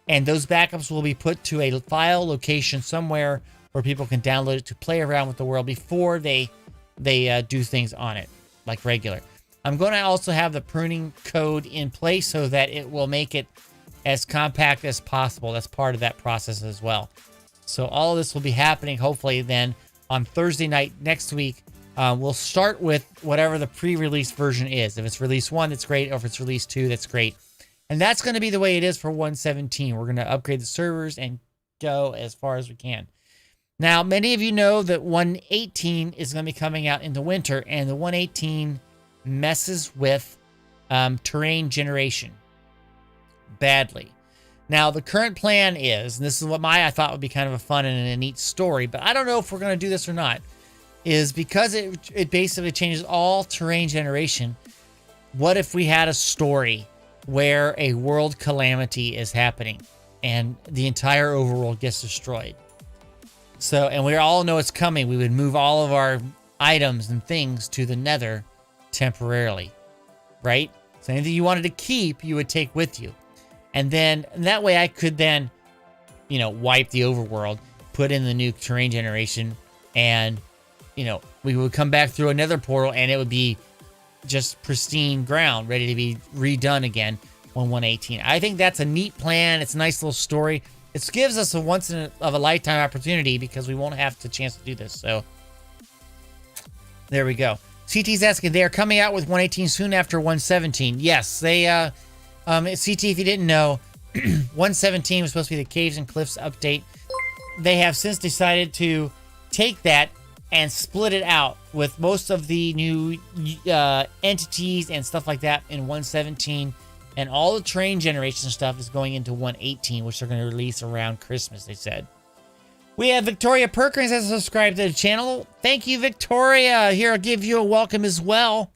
and those backups will be put to a file location somewhere where people can download it to play around with the world before they do things on it, like regular. I'm going to also have the pruning code in place so that it will make it as compact as possible. That's part of that process as well. So all of this will be happening hopefully then on Thursday night next week. We'll start with whatever the pre-release version is. If it's release 1, that's great. Or if it's release 2, that's great. And that's going to be the way it is for 117. We're going to upgrade the servers and go as far as we can. Now, many of you know that 118 is going to be coming out in the winter, and the 118 messes with terrain generation badly. Now, the current plan is, and this is what I thought would be kind of a fun and a neat story, but I don't know if we're going to do this or not, is because it basically changes all terrain generation. What if we had a story where a world calamity is happening and the entire overworld gets destroyed? So, and we all know it's coming. We would move all of our items and things to the nether temporarily, right? So anything you wanted to keep, you would take with you. And then that way I could then, wipe the overworld, put in the new terrain generation, and we would come back through another portal and it would be just pristine ground, ready to be redone again on 118. I think that's a neat plan. It's a nice little story. It gives us a once in a lifetime opportunity because we won't have the chance to do this. So there we go. CT's asking, they are coming out with 118 soon after 117. Yes, they, CT, if you didn't know, 117 was supposed to be the Caves and Cliffs update. They have since decided to take that and split it out with most of the new entities and stuff like that in 117. And all the terrain generation stuff is going into 118, which they're going to release around Christmas, they said. We have Victoria Perkins has subscribed to the channel. Thank you, Victoria. Here, I'll give you a welcome as well.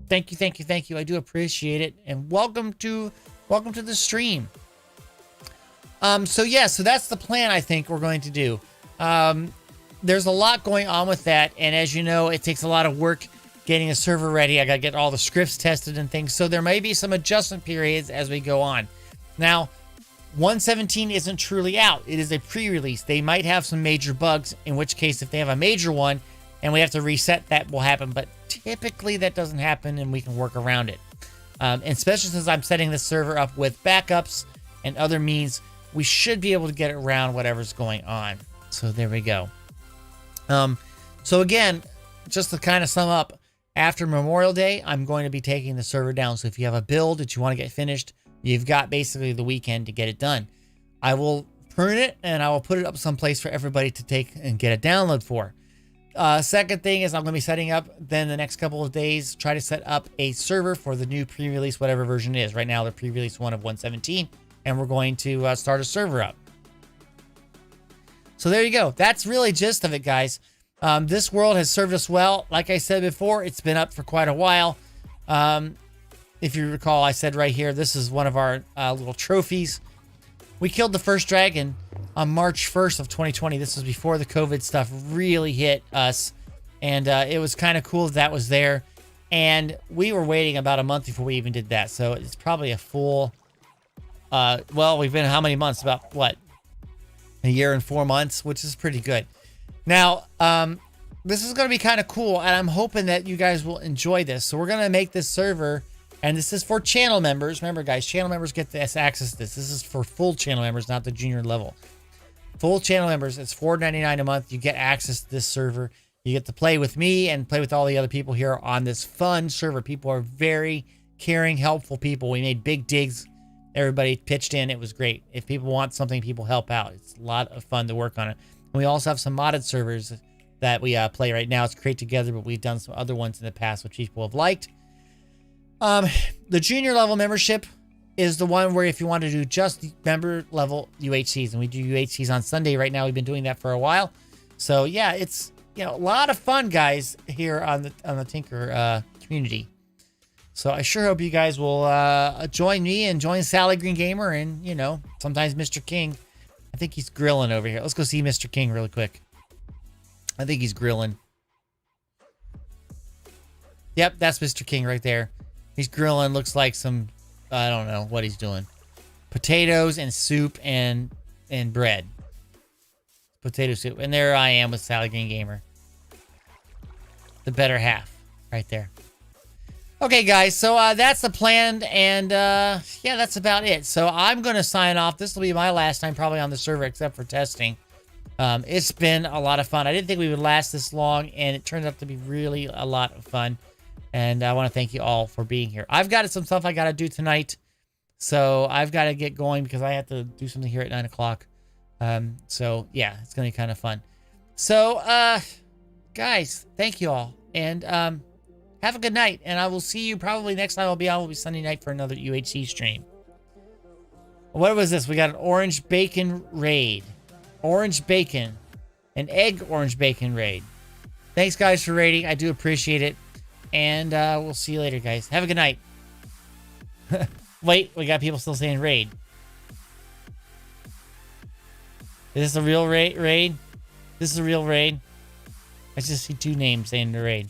Thank you, thank you, thank you. I do appreciate it. And welcome to the stream. So that's the plan I think we're going to do. there's a lot going on with that. And as you know, it takes a lot of work getting a server ready. I got to get all the scripts tested and things. So there may be some adjustment periods as we go on. Now, 117 isn't truly out. It is a pre-release. They might have some major bugs, in which case if they have a major one and we have to reset, that will happen. But typically that doesn't happen and we can work around it. And especially since I'm setting this server up with backups and other means, we should be able to get around whatever's going on. So there we go. So again, just to kind of sum up, after Memorial Day, I'm going to be taking the server down. So if you have a build that you want to get finished, you've got basically the weekend to get it done. I will prune it and I will put it up someplace for everybody to take and get a download for. Second thing is I'm going to be setting up then the next couple of days, try to set up a server for the new pre-release, whatever version it is. Right now, the pre-release one of 117, and we're going to start a server up. So there you go. That's really gist of it, guys. This world has served us well. Like I said before, it's been up for quite a while. If you recall, I said right here, this is one of our little trophies. We killed the first dragon on March 1st of 2020. This was before the COVID stuff really hit us. And it was kind of cool that was there. And we were waiting about a month before we even did that. So it's probably a full... well, we've been how many months? About, what? A year and 4 months, which is pretty good. Now, this is going to be kind of cool, and I'm hoping that you guys will enjoy this. So we're going to make this server, and this is for channel members. Remember, guys, channel members get this access to this. This is for full channel members, not the junior level. Full channel members, it's $4.99 a month. You get access to this server. You get to play with me and play with all the other people here on this fun server. People are very caring, helpful people. We made big digs. Everybody pitched in. It was great. If people want something, people help out. It's a lot of fun to work on it. And we also have some modded servers that we play right now. It's Create Together, but we've done some other ones in the past which people have liked. The junior level membership is the one where if you want to do just member level UHCs, and we do UHCs on Sunday right now. We've been doing that for a while. So yeah, it's a lot of fun, guys, here on the Tinker community. So I sure hope you guys will join me and join Sally Green Gamer and sometimes Mr. King. I think he's grilling over here. Let's go see Mr. King really quick. I think he's grilling. Yep, that's Mr. King right there. He's grilling. Looks like some, I don't know what he's doing. Potatoes and soup and bread. Potato soup. And there I am with Sally Green Gamer. The better half right there. Okay, guys, so that's the plan, and yeah, that's about it. So I'm going to sign off. This will be my last time probably on the server except for testing. It's been a lot of fun. I didn't think we would last this long, and it turned out to be really a lot of fun. And I want to thank you all for being here. I've got some stuff I got to do tonight, so I've got to get going because I have to do something here at 9 o'clock. So, yeah, it's going to be kind of fun. So, guys, thank you all, and have a good night, and I will see you probably next time I'll be on will be Sunday night for another UHC stream. What was this? We got an orange bacon raid. Orange bacon. An egg orange bacon raid. Thanks, guys, for raiding. I do appreciate it. And we'll see you later, guys. Have a good night. Wait, we got people still saying raid. Is this a real raid? This is a real raid? I just see two names saying the raid.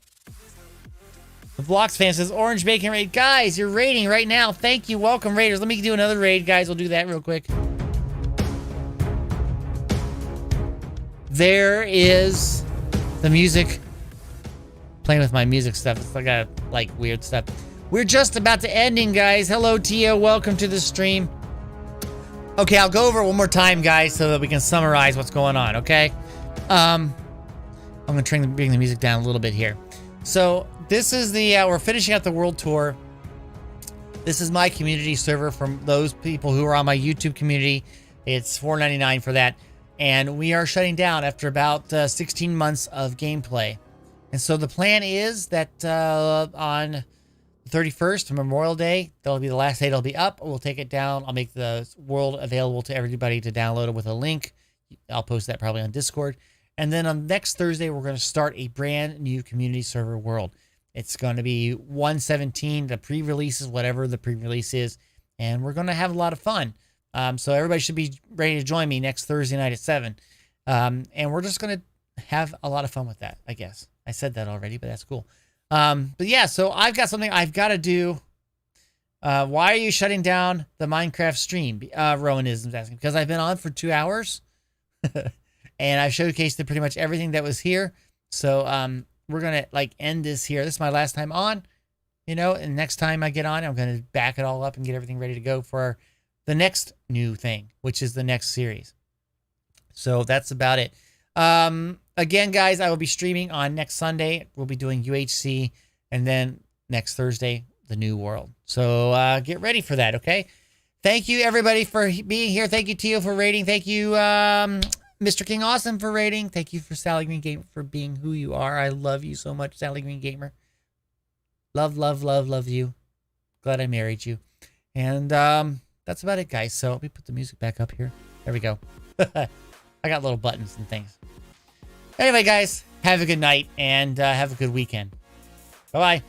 The Blocks fan says, Orange Bacon Raid. Guys, you're raiding right now. Thank you. Welcome, raiders. Let me do another raid, guys. We'll do that real quick. There is the music. Playing with my music stuff. It's like a, weird stuff. We're just about to ending, guys. Hello, Tio. Welcome to the stream. Okay, I'll go over it one more time, guys, so that we can summarize what's going on, okay? I'm going to bring the music down a little bit here. So, this is the, we're finishing out the world tour. This is my community server from those people who are on my YouTube community. It's $4.99 for that. And we are shutting down after about 16 months of gameplay. And so the plan is that on the 31st, Memorial Day, that'll be the last day it'll be up. We'll take it down. I'll make the world available to everybody to download it with a link. I'll post that probably on Discord. And then on next Thursday, we're going to start a brand new community server world. It's going to be 117, the pre-releases, whatever the pre-release is. And we're going to have a lot of fun. So everybody should be ready to join me next Thursday night at 7. And we're just going to have a lot of fun with that, I guess. I said that already, but that's cool. But yeah, so I've got something I've got to do. Why are you shutting down the Minecraft stream? Rowanism's asking. Because I've been on for 2 hours. And I've showcased pretty much everything that was here. So we're going to like end this here. This is my last time on. You know, and next time I get on, I'm going to back it all up and get everything ready to go for the next new thing, which is the next series. So that's about it. Again, guys, I will be streaming on next Sunday. We'll be doing UHC, and then next Thursday, the New World. So get ready for that, okay? Thank you, everybody, for being here. Thank you, Tio, for rating. Thank you, Mr. King Awesome, for rating. Thank you for Sally Green Gamer for being who you are. I love you so much, Sally Green Gamer. Love, love, love, love you. Glad I married you. And that's about it, guys. So let me put the music back up here. There we go. I got little buttons and things. Anyway, guys, have a good night and have a good weekend. Bye-bye.